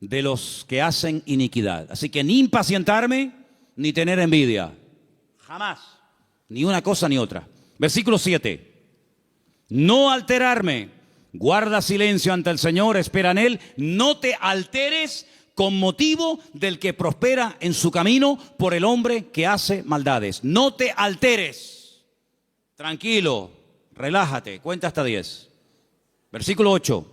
de los que hacen iniquidad. Así que ni impacientarme, ni tener envidia. Jamás. Ni una cosa ni otra. Versículo 7. No alterarme. Guarda silencio ante el Señor, espera en Él. No te alteres con motivo del que prospera en su camino, por el hombre que hace maldades. No te alteres. Tranquilo, relájate. Cuenta hasta 10. Versículo 8.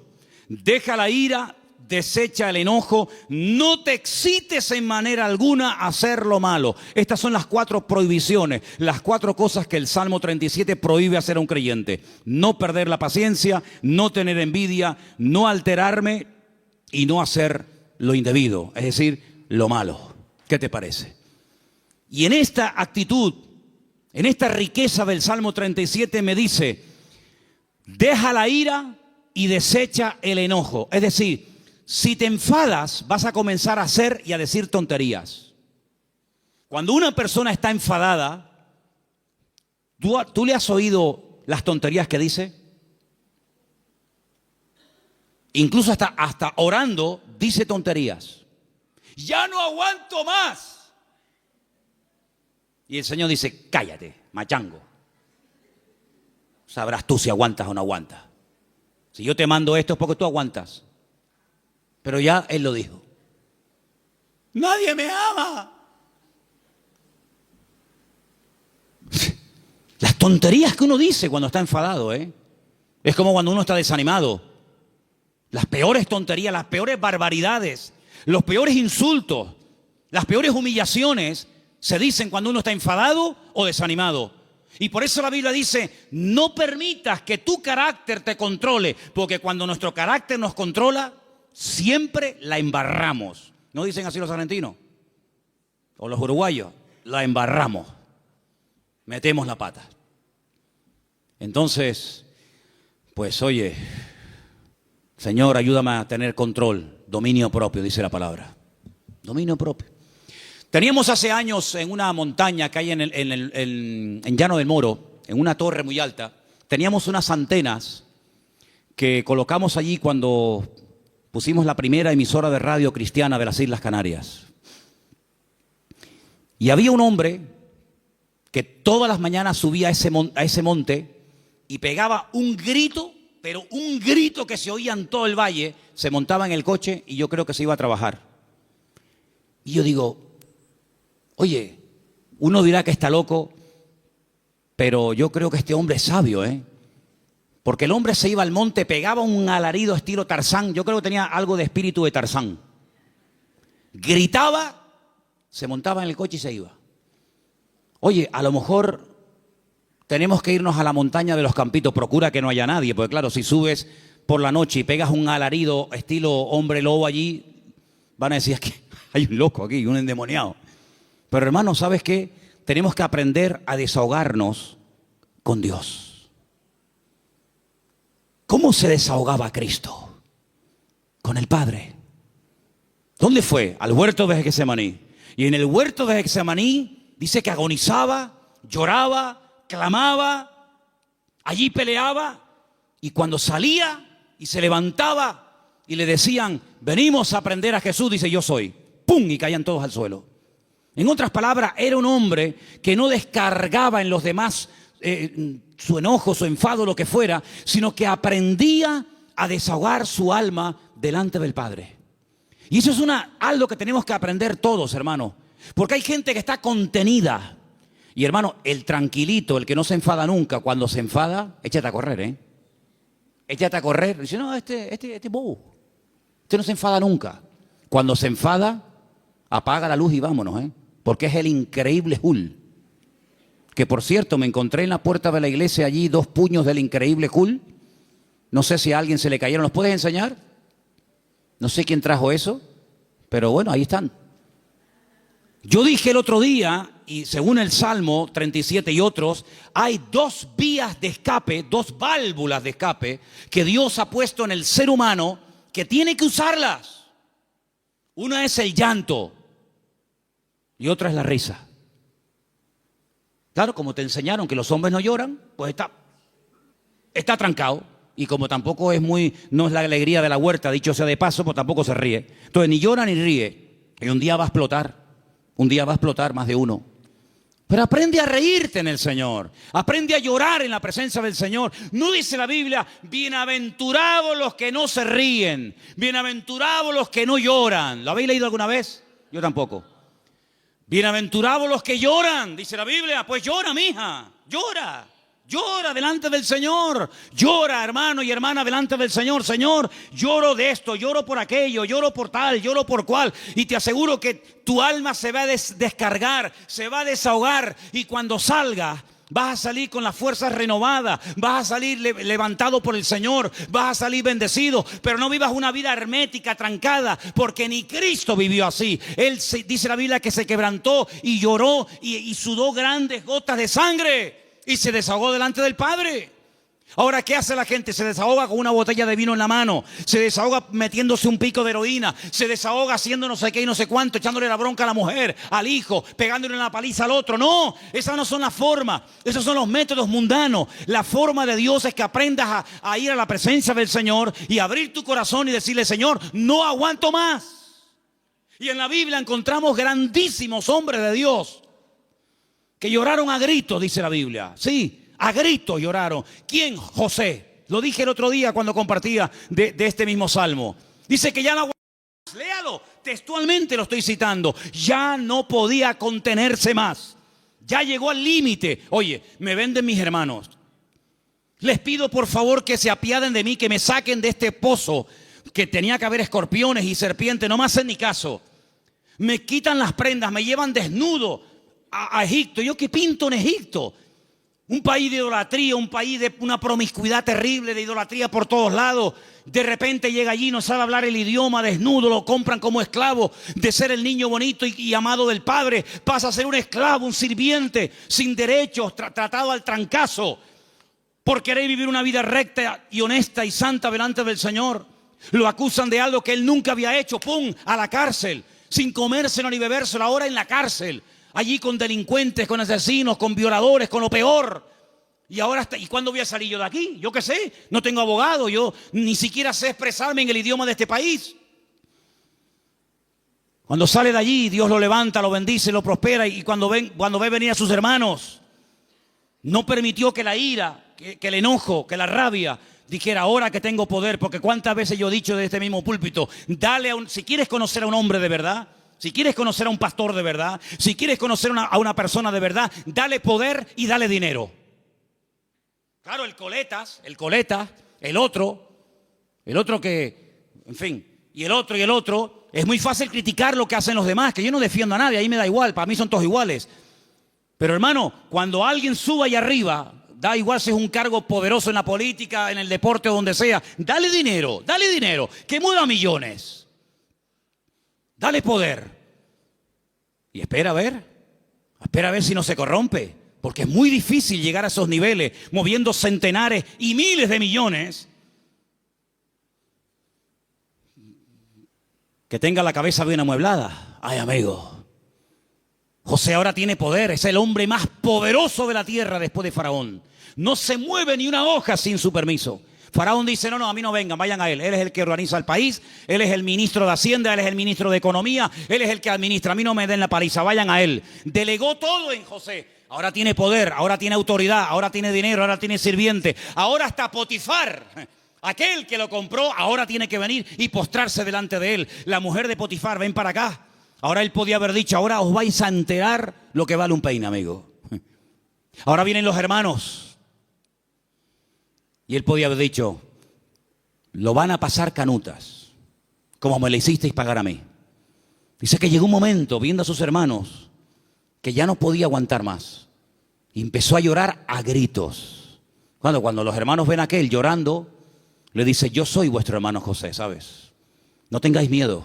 Deja la ira desecha el enojo, no te excites en manera alguna a hacer lo malo. Estas son las 4 prohibiciones, las 4 cosas que el Salmo 37 prohíbe hacer a un creyente. No perder la paciencia, no tener envidia, no alterarme y no hacer lo indebido, es decir, lo malo. ¿Qué te parece? Y en esta actitud, en esta riqueza del Salmo 37 me dice, deja la ira y desecha el enojo. Es decir, si te enfadas, vas a comenzar a hacer y a decir tonterías. Cuando una persona está enfadada, ¿tú le has oído las tonterías que dice? Incluso hasta orando dice tonterías. Ya no aguanto más. Y el Señor dice, cállate, machango. Sabrás tú si aguantas o no aguantas. Si yo te mando esto es porque tú aguantas. Pero ya Él lo dijo. Nadie me ama. Las tonterías que uno dice cuando está enfadado, ¿eh? Es como cuando uno está desanimado. Las peores tonterías, las peores barbaridades, los peores insultos, las peores humillaciones se dicen cuando uno está enfadado o desanimado. Y por eso la Biblia dice, no permitas que tu carácter te controle, porque cuando nuestro carácter nos controla, siempre la embarramos. ¿No dicen así los argentinos? O los uruguayos, la embarramos. Metemos la pata. Entonces, pues oye, Señor, ayúdame a tener control, dominio propio, dice la palabra. Dominio propio. Teníamos hace años en una montaña que hay en Llano del Moro, en una torre muy alta, teníamos unas antenas que colocamos allí cuando pusimos la primera emisora de radio cristiana de las Islas Canarias. Y había un hombre que todas las mañanas subía a ese monte y pegaba un grito, pero un grito que se oía en todo el valle, se montaba en el coche y yo creo que se iba a trabajar. Y yo digo, oye, uno dirá que está loco, pero yo creo que este hombre es sabio, ¿eh? Porque el hombre se iba al monte, pegaba un alarido estilo Tarzán, yo creo que tenía algo de espíritu de Tarzán. Gritaba, se montaba en el coche y se iba. Oye, a lo mejor tenemos que irnos a la montaña de los Campitos, procura que no haya nadie, porque claro, si subes por la noche y pegas un alarido estilo hombre lobo allí, van a decir que hay un loco aquí, un endemoniado. Pero hermano, ¿sabes qué? Tenemos que aprender a desahogarnos con Dios. ¿Cómo se desahogaba Cristo? Con el Padre. ¿Dónde fue? Al huerto de Getsemaní. Y en el huerto de Getsemaní dice que agonizaba, lloraba, clamaba, allí peleaba. Y cuando salía y se levantaba y le decían, venimos a aprender a Jesús, dice, yo soy. ¡Pum! Y caían todos al suelo. En otras palabras, era un hombre que no descargaba en los demás su enojo, su enfado, lo que fuera, sino que aprendía a desahogar su alma delante del Padre. Y eso es algo que tenemos que aprender todos, hermano. Porque hay gente que está contenida. Y hermano, el tranquilito, el que no se enfada nunca, cuando se enfada, échate a correr, ¿eh? Échate a correr. Dice, no, este bobo. Este no se enfada nunca. Cuando se enfada, apaga la luz y vámonos, ¿eh? Porque es el increíble Hulk. Que por cierto, me encontré en la puerta de la iglesia allí 2 puños del increíble Hulk. No sé si a alguien se le cayeron. ¿Los puedes enseñar? No sé quién trajo eso, pero bueno, ahí están. Yo dije el otro día, y según el Salmo 37 y otros, hay 2 vías de escape, 2 válvulas de escape que Dios ha puesto en el ser humano que tiene que usarlas. Una es el llanto y otra es la risa. Claro, como te enseñaron que los hombres no lloran, pues está trancado. Y como tampoco no es la alegría de la huerta, dicho sea de paso, pues tampoco se ríe. Entonces ni llora ni ríe. Y un día va a explotar más de uno. Pero aprende a reírte en el Señor. Aprende a llorar en la presencia del Señor. No dice la Biblia, bienaventurados los que no se ríen. Bienaventurados los que no lloran. ¿Lo habéis leído alguna vez? Yo tampoco. Bienaventurados los que lloran, dice la Biblia. Pues llora, mija. Llora. Llora delante del Señor. Llora, hermano y hermana, delante del Señor. Señor, lloro de esto, lloro por aquello, lloro por tal, lloro por cual. Y te aseguro que tu alma se va a descargar, se va a desahogar. Y cuando salga, vas a salir con las fuerzas renovadas, vas a salir levantado por el Señor, vas a salir bendecido. Pero no vivas una vida hermética, trancada, porque ni Cristo vivió así. Él, dice la Biblia, que se quebrantó y lloró y sudó grandes gotas de sangre. Y se desahogó delante del Padre. Ahora, ¿qué hace la gente? Se desahoga con una botella de vino en la mano. Se desahoga metiéndose un pico de heroína. Se desahoga haciendo no sé qué y no sé cuánto, echándole la bronca a la mujer, al hijo, pegándole una paliza al otro. No, esas no son las formas. Esos son los métodos mundanos. La forma de Dios es que aprendas a ir a la presencia del Señor y abrir tu corazón y decirle: Señor, no aguanto más. Y en la Biblia encontramos grandísimos hombres de Dios que lloraron a gritos, dice la Biblia. Sí, a gritos lloraron. ¿Quién? José. Lo dije el otro día cuando compartía de este mismo salmo. Dice que ya no aguantaba más. Léalo, textualmente lo estoy citando. Ya no podía contenerse más. Ya llegó al límite. Oye, me venden mis hermanos. Les pido por favor que se apiaden de mí, que me saquen de este pozo que tenía que haber escorpiones y serpientes. No me hacen ni caso. Me quitan las prendas, me llevan desnudo a Egipto. ¿Yo qué pinto en Egipto? Un país de idolatría, un país de una promiscuidad terrible, de idolatría por todos lados. De repente llega allí, no sabe hablar el idioma, desnudo, lo compran como esclavo. De ser el niño bonito y amado del padre, pasa a ser un esclavo, un sirviente, sin derechos, tratado al trancazo, por querer vivir una vida recta y honesta y santa delante del Señor. Lo acusan de algo que él nunca había hecho. ¡Pum! A la cárcel, sin comérselo ni bebérselo, ahora en la cárcel. Allí con delincuentes, con asesinos, con violadores, con lo peor. Y ahora, ¿y cuándo voy a salir yo de aquí? Yo qué sé, no tengo abogado, yo ni siquiera sé expresarme en el idioma de este país. Cuando sale de allí, Dios lo levanta, lo bendice, lo prospera. Y cuando ve venir a sus hermanos, no permitió que la ira, que el enojo, que la rabia dijera: ahora que tengo poder. Porque cuántas veces yo he dicho de este mismo púlpito: si quieres conocer a un hombre de verdad, si quieres conocer a un pastor de verdad, si quieres conocer a una persona de verdad, dale poder y dale dinero. Claro, el coleta, el otro que, en fin, y el otro, es muy fácil criticar lo que hacen los demás, que yo no defiendo a nadie, ahí me da igual, para mí son todos iguales. Pero hermano, cuando alguien suba allá arriba, da igual si es un cargo poderoso en la política, en el deporte o donde sea, dale dinero, que mueva millones. Dale poder. Y espera a ver si no se corrompe. Porque es muy difícil llegar a esos niveles, moviendo centenares y miles de millones. Que tenga la cabeza bien amueblada. Ay, amigo. José ahora tiene poder. Es el hombre más poderoso de la tierra después de Faraón. No se mueve ni una hoja sin su permiso. Faraón dice: no, a mí no vengan, vayan a él. Él es el que organiza el país, él es el ministro de Hacienda, él es el ministro de Economía, él es el que administra. A mí no me den la paliza, vayan a él. Delegó todo en José. Ahora tiene poder, ahora tiene autoridad, ahora tiene dinero, ahora tiene sirviente. Ahora hasta Potifar, aquel que lo compró, ahora tiene que venir y postrarse delante de él. La mujer de Potifar: ven para acá. Ahora él podía haber dicho: ahora os vais a enterar lo que vale un peine, amigo. Ahora vienen los hermanos. Y él podía haber dicho: lo van a pasar canutas, como me le hicisteis pagar a mí. Dice que llegó un momento, viendo a sus hermanos, que ya no podía aguantar más. Y empezó a llorar a gritos. Cuando los hermanos ven a aquel llorando, le dice: yo soy vuestro hermano José, ¿sabes? No tengáis miedo.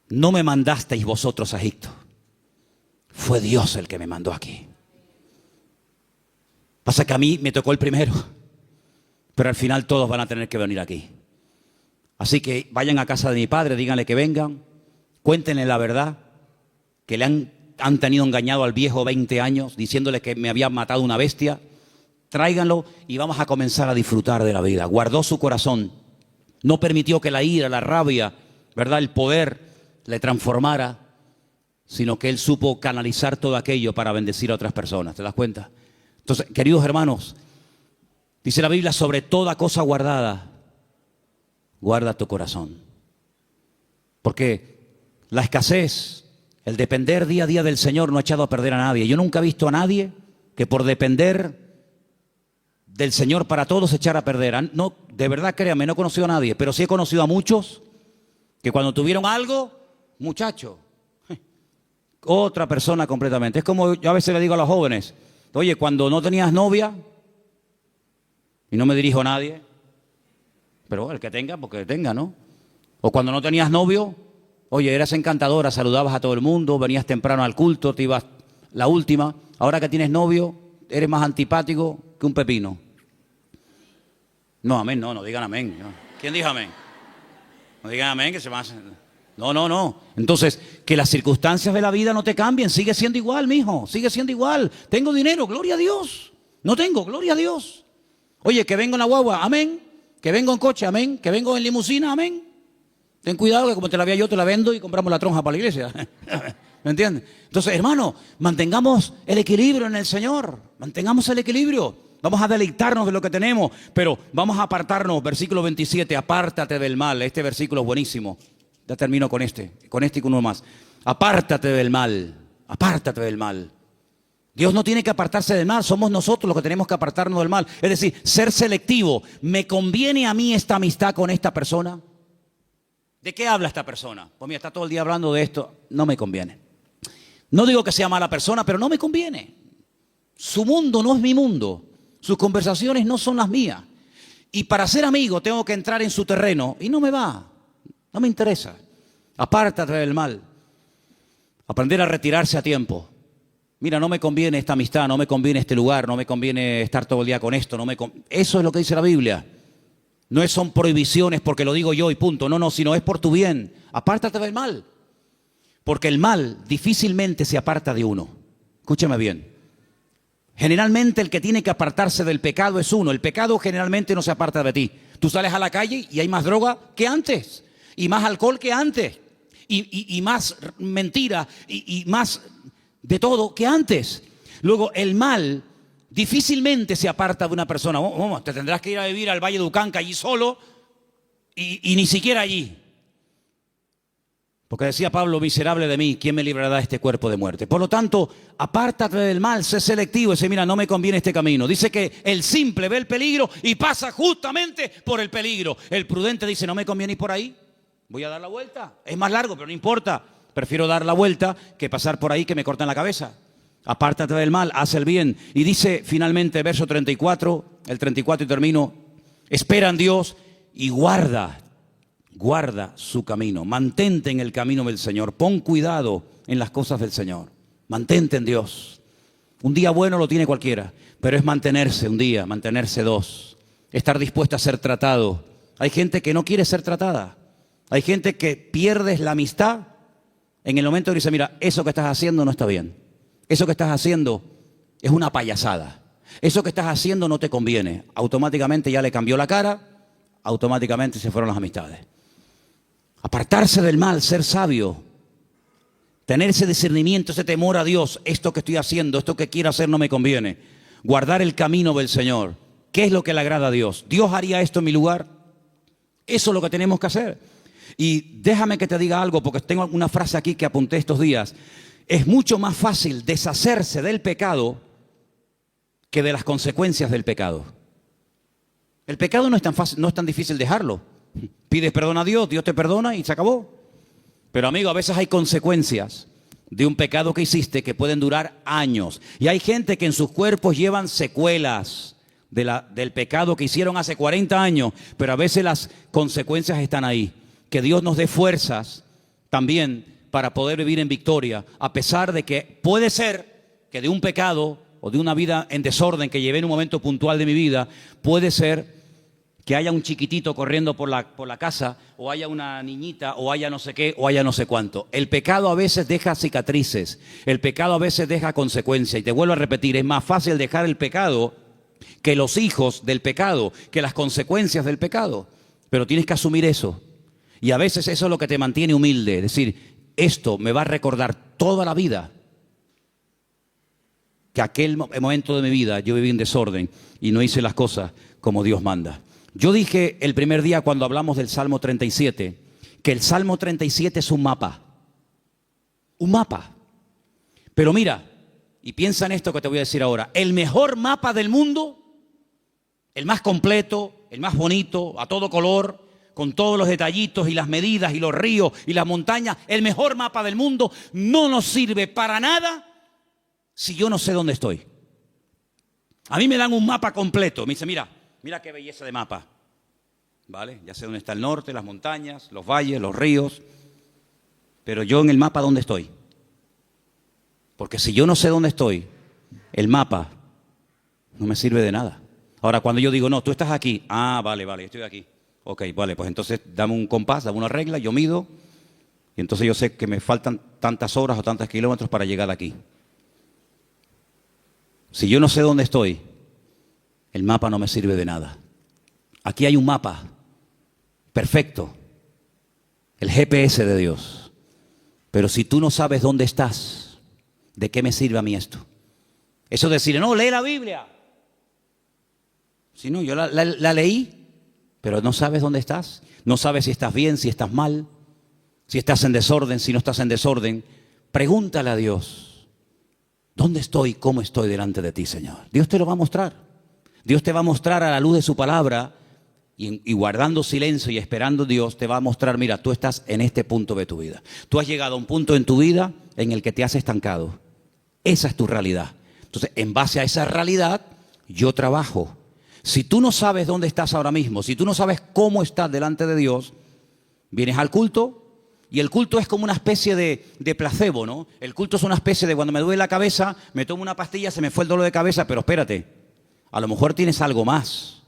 No me mandasteis vosotros a Egipto. Fue Dios el que me mandó aquí. Pasa que a mí me tocó el primero, pero al final todos van a tener que venir aquí. Así que vayan a casa de mi padre, díganle que vengan, cuéntenle la verdad, que le han tenido engañado al viejo 20 años, diciéndole que me había matado una bestia. Tráiganlo y vamos a comenzar a disfrutar de la vida. Guardó su corazón, no permitió que la ira, la rabia, ¿verdad?, el poder le transformara, sino que él supo canalizar todo aquello para bendecir a otras personas. ¿Te das cuenta? Entonces, queridos hermanos, dice la Biblia: sobre toda cosa guardada, guarda tu corazón. Porque la escasez, el depender día a día del Señor no ha echado a perder a nadie. Yo nunca he visto a nadie que por depender del Señor para todos se echara a perder. No, de verdad, créame, no he conocido a nadie, pero sí he conocido a muchos que cuando tuvieron algo, muchacho, otra persona completamente. Es como yo a veces le digo a los jóvenes, oye, cuando no tenías novia, y no me dirijo a nadie, pero el que tenga, porque tenga, ¿no? O cuando no tenías novio, oye, eras encantadora, saludabas a todo el mundo, venías temprano al culto, te ibas la última. Ahora que tienes novio, eres más antipático que un pepino. No, amén, no digan amén. No. ¿Quién dijo amén? No digan amén, que se van a... No. Entonces, que las circunstancias de la vida no te cambien. Sigue siendo igual, mijo. Sigue siendo igual. Tengo dinero, gloria a Dios. No tengo, gloria a Dios. Oye, que vengo en la guagua, amén. Que vengo en coche, amén. Que vengo en limusina, amén. Ten cuidado que como te la vea yo, te la vendo y compramos la tronja para la iglesia. ¿Me entiendes? Entonces, hermano, mantengamos el equilibrio en el Señor. Mantengamos el equilibrio. Vamos a deleitarnos de lo que tenemos, pero vamos a apartarnos. Versículo 27, apártate del mal. Este versículo es buenísimo. Ya termino con este y con uno más. Apártate del mal, apártate del mal. Dios no tiene que apartarse del mal, somos nosotros los que tenemos que apartarnos del mal. Es decir, ser selectivo. ¿Me conviene a mí esta amistad con esta persona? ¿De qué habla esta persona? Pues mira, está todo el día hablando de esto, no me conviene. No digo que sea mala persona, pero no me conviene. Su mundo no es mi mundo, sus conversaciones no son las mías. Y para ser amigo tengo que entrar en su terreno y no me va. No me interesa. Apártate del mal. Aprender a retirarse a tiempo. Mira, no me conviene esta amistad, no me conviene este lugar, no me conviene estar todo el día con esto. Eso es lo que dice la Biblia. No son prohibiciones porque lo digo yo y punto. No, sino es por tu bien. Apártate del mal. Porque el mal difícilmente se aparta de uno. Escúchame bien. Generalmente el que tiene que apartarse del pecado es uno. El pecado generalmente no se aparta de ti. Tú sales a la calle y hay más droga que antes. Y más alcohol que antes, y más mentira, y más de todo que antes. Luego, el mal difícilmente se aparta de una persona. Te tendrás que ir a vivir al Valle de Ucanca allí solo, y ni siquiera allí. Porque decía Pablo, miserable de mí, ¿quién me librará de este cuerpo de muerte? Por lo tanto, apártate del mal, sé selectivo. Dice, mira, no me conviene este camino. Dice que el simple ve el peligro y pasa justamente por el peligro. El prudente dice, no me conviene ir por ahí. Voy a dar la vuelta. Es más largo, pero no importa. Prefiero dar la vuelta que pasar por ahí que me cortan la cabeza. Apártate del mal, haz el bien. Y dice finalmente, verso 34, el 34 y termino, espera en Dios y guarda su camino. Mantente en el camino del Señor. Pon cuidado en las cosas del Señor. Mantente en Dios. Un día bueno lo tiene cualquiera, pero es mantenerse un día, mantenerse dos. Estar dispuesto a ser tratado. Hay gente que no quiere ser tratada. Hay gente que pierdes la amistad en el momento que dice, mira, eso que estás haciendo no está bien. Eso que estás haciendo es una payasada. Eso que estás haciendo no te conviene. Automáticamente ya le cambió la cara, automáticamente se fueron las amistades. Apartarse del mal, ser sabio, tener ese discernimiento, ese temor a Dios. Esto que estoy haciendo, esto que quiero hacer no me conviene. Guardar el camino del Señor. ¿Qué es lo que le agrada a Dios? ¿Dios haría esto en mi lugar? Eso es lo que tenemos que hacer. Y déjame que te diga algo, porque tengo una frase aquí que apunté estos días. Es mucho más fácil deshacerse del pecado que de las consecuencias del pecado. El pecado no es tan fácil, no es tan difícil dejarlo. Pides perdón a Dios, Dios te perdona y se acabó. Pero amigo, a veces hay consecuencias de un pecado que hiciste que pueden durar años. Y hay gente que en sus cuerpos llevan secuelas del pecado que hicieron hace 40 años, pero a veces las consecuencias están ahí. Que Dios nos dé fuerzas también para poder vivir en victoria, a pesar de que puede ser que de un pecado o de una vida en desorden que llevé en un momento puntual de mi vida, puede ser que haya un chiquitito corriendo por la casa, o haya una niñita, o haya no sé qué, o haya no sé cuánto. El pecado a veces deja cicatrices, el pecado a veces deja consecuencias. Y te vuelvo a repetir, es más fácil dejar el pecado que los hijos del pecado, que las consecuencias del pecado. Pero tienes que asumir eso. Y a veces eso es lo que te mantiene humilde. Es decir, esto me va a recordar toda la vida que aquel momento de mi vida yo viví en desorden y no hice las cosas como Dios manda. Yo dije el primer día cuando hablamos del Salmo 37, que el Salmo 37 es un mapa. Un mapa. Pero mira, y piensa en esto que te voy a decir ahora, el mejor mapa del mundo El más completo, el más bonito, a todo color, con todos los detallitos y las medidas y los ríos y las montañas. El mejor mapa del mundo no nos sirve para nada si yo no sé dónde estoy. A mí me dan un mapa completo. Me dice, mira qué belleza de mapa. ¿Vale? Ya sé dónde está el norte, las montañas, los valles, los ríos. Pero yo en el mapa, ¿dónde estoy? Porque si yo no sé dónde estoy, el mapa no me sirve de nada. Ahora, cuando yo digo, no, tú estás aquí. Ah, vale, estoy aquí. Ok, vale, pues entonces dame un compás, dame una regla, yo mido. Y entonces yo sé que me faltan tantas horas o tantos kilómetros para llegar aquí. Si yo no sé dónde estoy, el mapa no me sirve de nada. Aquí hay un mapa perfecto, el GPS de Dios. Pero si tú no sabes dónde estás, ¿de qué me sirve a mí esto? Eso de decir, no, lee la Biblia. Si no, yo la leí, pero no sabes dónde estás. No sabes si estás bien, si estás mal, si estás en desorden, si no estás en desorden. Pregúntale a Dios. ¿Dónde estoy? ¿Cómo estoy delante de ti, Señor? Dios te lo va a mostrar. Dios te va a mostrar a la luz de su palabra y guardando silencio y esperando a Dios te va a mostrar, mira, tú estás en este punto de tu vida. Tú has llegado a un punto en tu vida en el que te has estancado. Esa es tu realidad. Entonces, en base a esa realidad, yo trabajo. Si tú no sabes dónde estás ahora mismo, si tú no sabes cómo estás delante de Dios, vienes al culto. Y el culto es como una especie de placebo, ¿no? El culto es una especie de cuando me duele la cabeza, me tomo una pastilla, se me fue el dolor de cabeza, pero espérate, a lo mejor tienes algo más.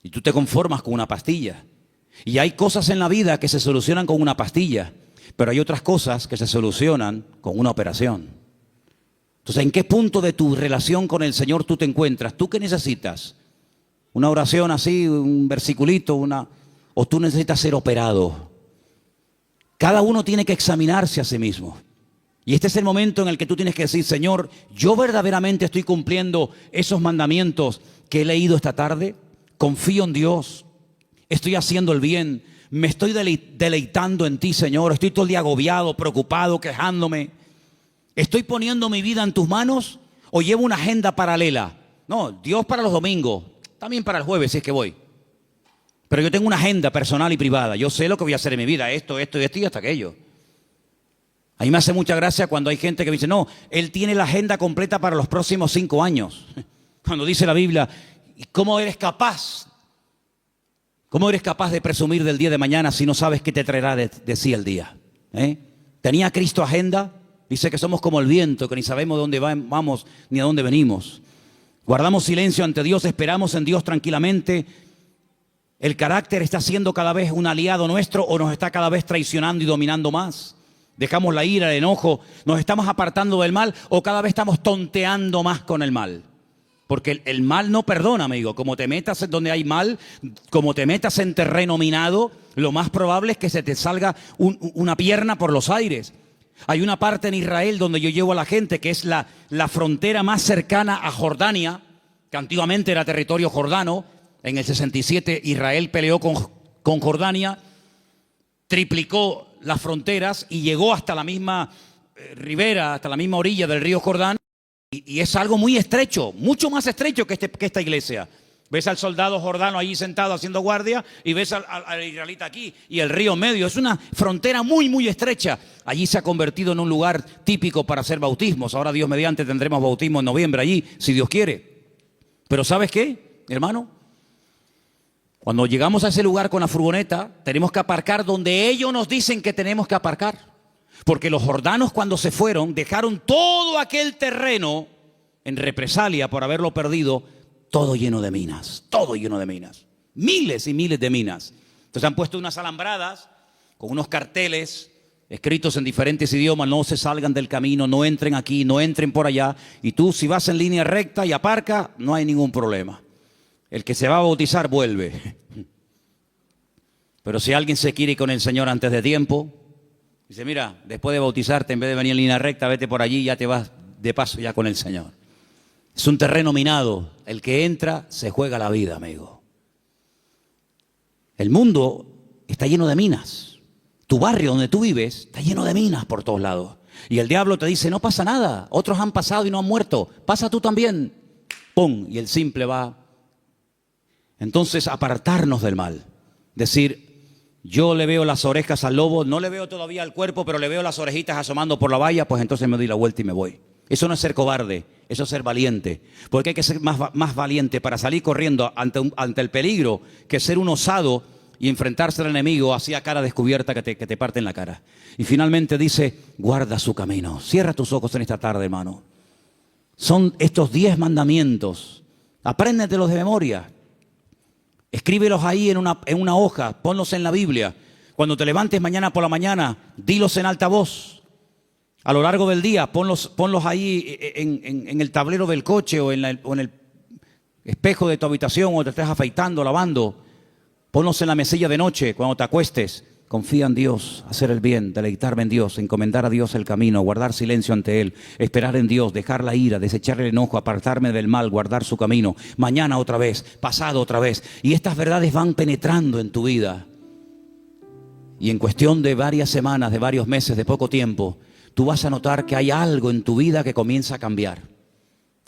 Y tú te conformas con una pastilla. Y hay cosas en la vida que se solucionan con una pastilla, pero hay otras cosas que se solucionan con una operación. Entonces, ¿en qué punto de tu relación con el Señor tú te encuentras? ¿Tú qué necesitas? ¿Una oración así, un versiculito, o tú necesitas ser operado? Cada uno tiene que examinarse a sí mismo. Y este es el momento en el que tú tienes que decir, Señor, ¿yo verdaderamente estoy cumpliendo esos mandamientos que he leído esta tarde? Confío en Dios, estoy haciendo el bien, me estoy deleitando en ti, Señor. Estoy todo el día agobiado, preocupado, quejándome. ¿Estoy poniendo mi vida en tus manos o llevo una agenda paralela? No, Dios para los domingos, también para el jueves si es que voy. Pero yo tengo una agenda personal y privada. Yo sé lo que voy a hacer en mi vida, esto y hasta aquello. A mí me hace mucha gracia cuando hay gente que me dice, no, él tiene la agenda completa para los próximos 5 años. Cuando dice la Biblia, ¿cómo eres capaz? ¿Cómo eres capaz de presumir del día de mañana si no sabes qué te traerá de sí el día? ¿Tenía Cristo agenda? Dice que somos como el viento, que ni sabemos dónde vamos ni a dónde venimos. Guardamos silencio ante Dios, esperamos en Dios tranquilamente. ¿El carácter está siendo cada vez un aliado nuestro o nos está cada vez traicionando y dominando más? ¿Dejamos la ira, el enojo? ¿Nos estamos apartando del mal o cada vez estamos tonteando más con el mal? Porque el mal no perdona, amigo. Como te metas en donde hay mal, como te metas en terreno minado, lo más probable es que se te salga una pierna por los aires. Hay una parte en Israel donde yo llevo a la gente que es la frontera más cercana a Jordania, que antiguamente era territorio jordano. En el 67 Israel peleó con Jordania, triplicó las fronteras y llegó hasta la misma ribera, hasta la misma orilla del río Jordán. Y es algo muy estrecho, mucho más estrecho que esta iglesia. Ves al soldado jordano allí sentado haciendo guardia y ves al israelita aquí y el río medio. Es una frontera muy, muy estrecha. Allí se ha convertido en un lugar típico para hacer bautismos. Ahora Dios mediante tendremos bautismo en noviembre allí, si Dios quiere. Pero ¿sabes qué, hermano? Cuando llegamos a ese lugar con la furgoneta, tenemos que aparcar donde ellos nos dicen que tenemos que aparcar. Porque los jordanos cuando se fueron, dejaron todo aquel terreno en represalia por haberlo perdido, todo lleno de minas, todo lleno de minas. Miles y miles de minas. Entonces han puesto unas alambradas con unos carteles escritos en diferentes idiomas, no se salgan del camino, no entren aquí, no entren por allá. Y tú si vas en línea recta y aparca, no hay ningún problema. El que se va a bautizar vuelve. Pero si alguien se quiere ir con el Señor antes de tiempo, dice, mira, después de bautizarte, en vez de venir en línea recta, vete por allí y ya te vas de paso ya con el Señor. Es un terreno minado. El que entra se juega la vida, amigo. El mundo está lleno de minas. Tu barrio donde tú vives está lleno de minas por todos lados. Y el diablo te dice, no pasa nada. Otros han pasado y no han muerto. Pasa tú también. ¡Pum! Y el simple va Entonces, apartarnos del mal. Decir, yo le veo las orejas al lobo, no le veo todavía al cuerpo, pero le veo las orejitas asomando por la valla, pues entonces me doy la vuelta y me voy. Eso no es ser cobarde, eso es ser valiente. Porque hay que ser más valiente para salir corriendo ante el peligro que ser un osado y enfrentarse al enemigo así a cara descubierta que te parte en la cara. Y finalmente dice, guarda su camino. Cierra tus ojos en esta tarde, hermano. Son estos 10 mandamientos. Apréndetelos de memoria. Escríbelos ahí en una hoja, ponlos en la Biblia. Cuando te levantes mañana por la mañana, dilos en alta voz. A lo largo del día, ponlos ahí en el tablero del coche o en el espejo de tu habitación o te estés afeitando, lavando. Ponlos en la mesilla de noche cuando te acuestes. Confía en Dios, hacer el bien, deleitarme en Dios, encomendar a Dios el camino, guardar silencio ante Él, esperar en Dios, dejar la ira, desechar el enojo, apartarme del mal, guardar su camino. Mañana otra vez, pasado otra vez. Y estas verdades van penetrando en tu vida. Y en cuestión de varias semanas, de varios meses, de poco tiempo, tú vas a notar que hay algo en tu vida que comienza a cambiar.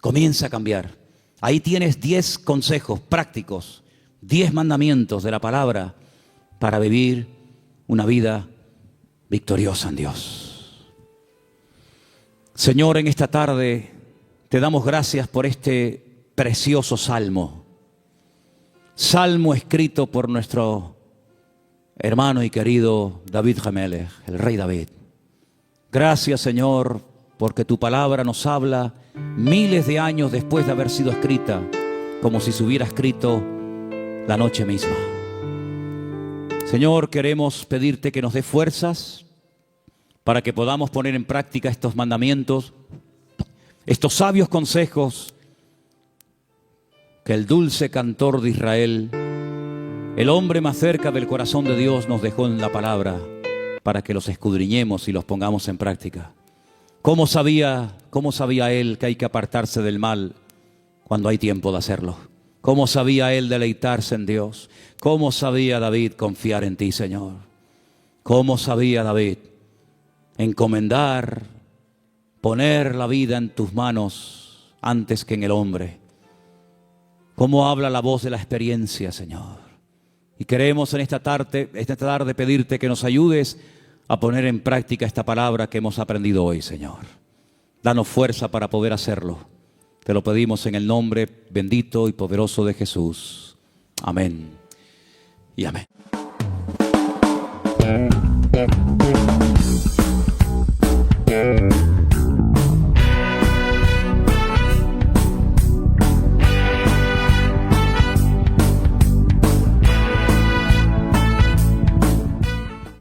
Comienza a cambiar. Ahí tienes 10 consejos prácticos, 10 mandamientos de la palabra para vivir una vida victoriosa en Dios. Señor, en esta tarde te damos gracias por este precioso salmo. Salmo escrito por nuestro hermano y querido David HaMelech, el rey David. Gracias, Señor, porque tu palabra nos habla miles de años después de haber sido escrita, como si se hubiera escrito la noche misma. Señor, queremos pedirte que nos dé fuerzas para que podamos poner en práctica estos mandamientos, estos sabios consejos que el dulce cantor de Israel, el hombre más cerca del corazón de Dios, nos dejó en la palabra para que los escudriñemos y los pongamos en práctica. ¿Cómo sabía él que hay que apartarse del mal cuando hay tiempo de hacerlo? ¿Cómo sabía él deleitarse en Dios? ¿Cómo sabía David confiar en ti, Señor? ¿Cómo sabía David encomendar, poner la vida en tus manos antes que en el hombre? ¿Cómo habla la voz de la experiencia, Señor? Y queremos en esta tarde pedirte que nos ayudes a poner en práctica esta palabra que hemos aprendido hoy, Señor. Danos fuerza para poder hacerlo. Te lo pedimos en el nombre bendito y poderoso de Jesús. Amén y amén.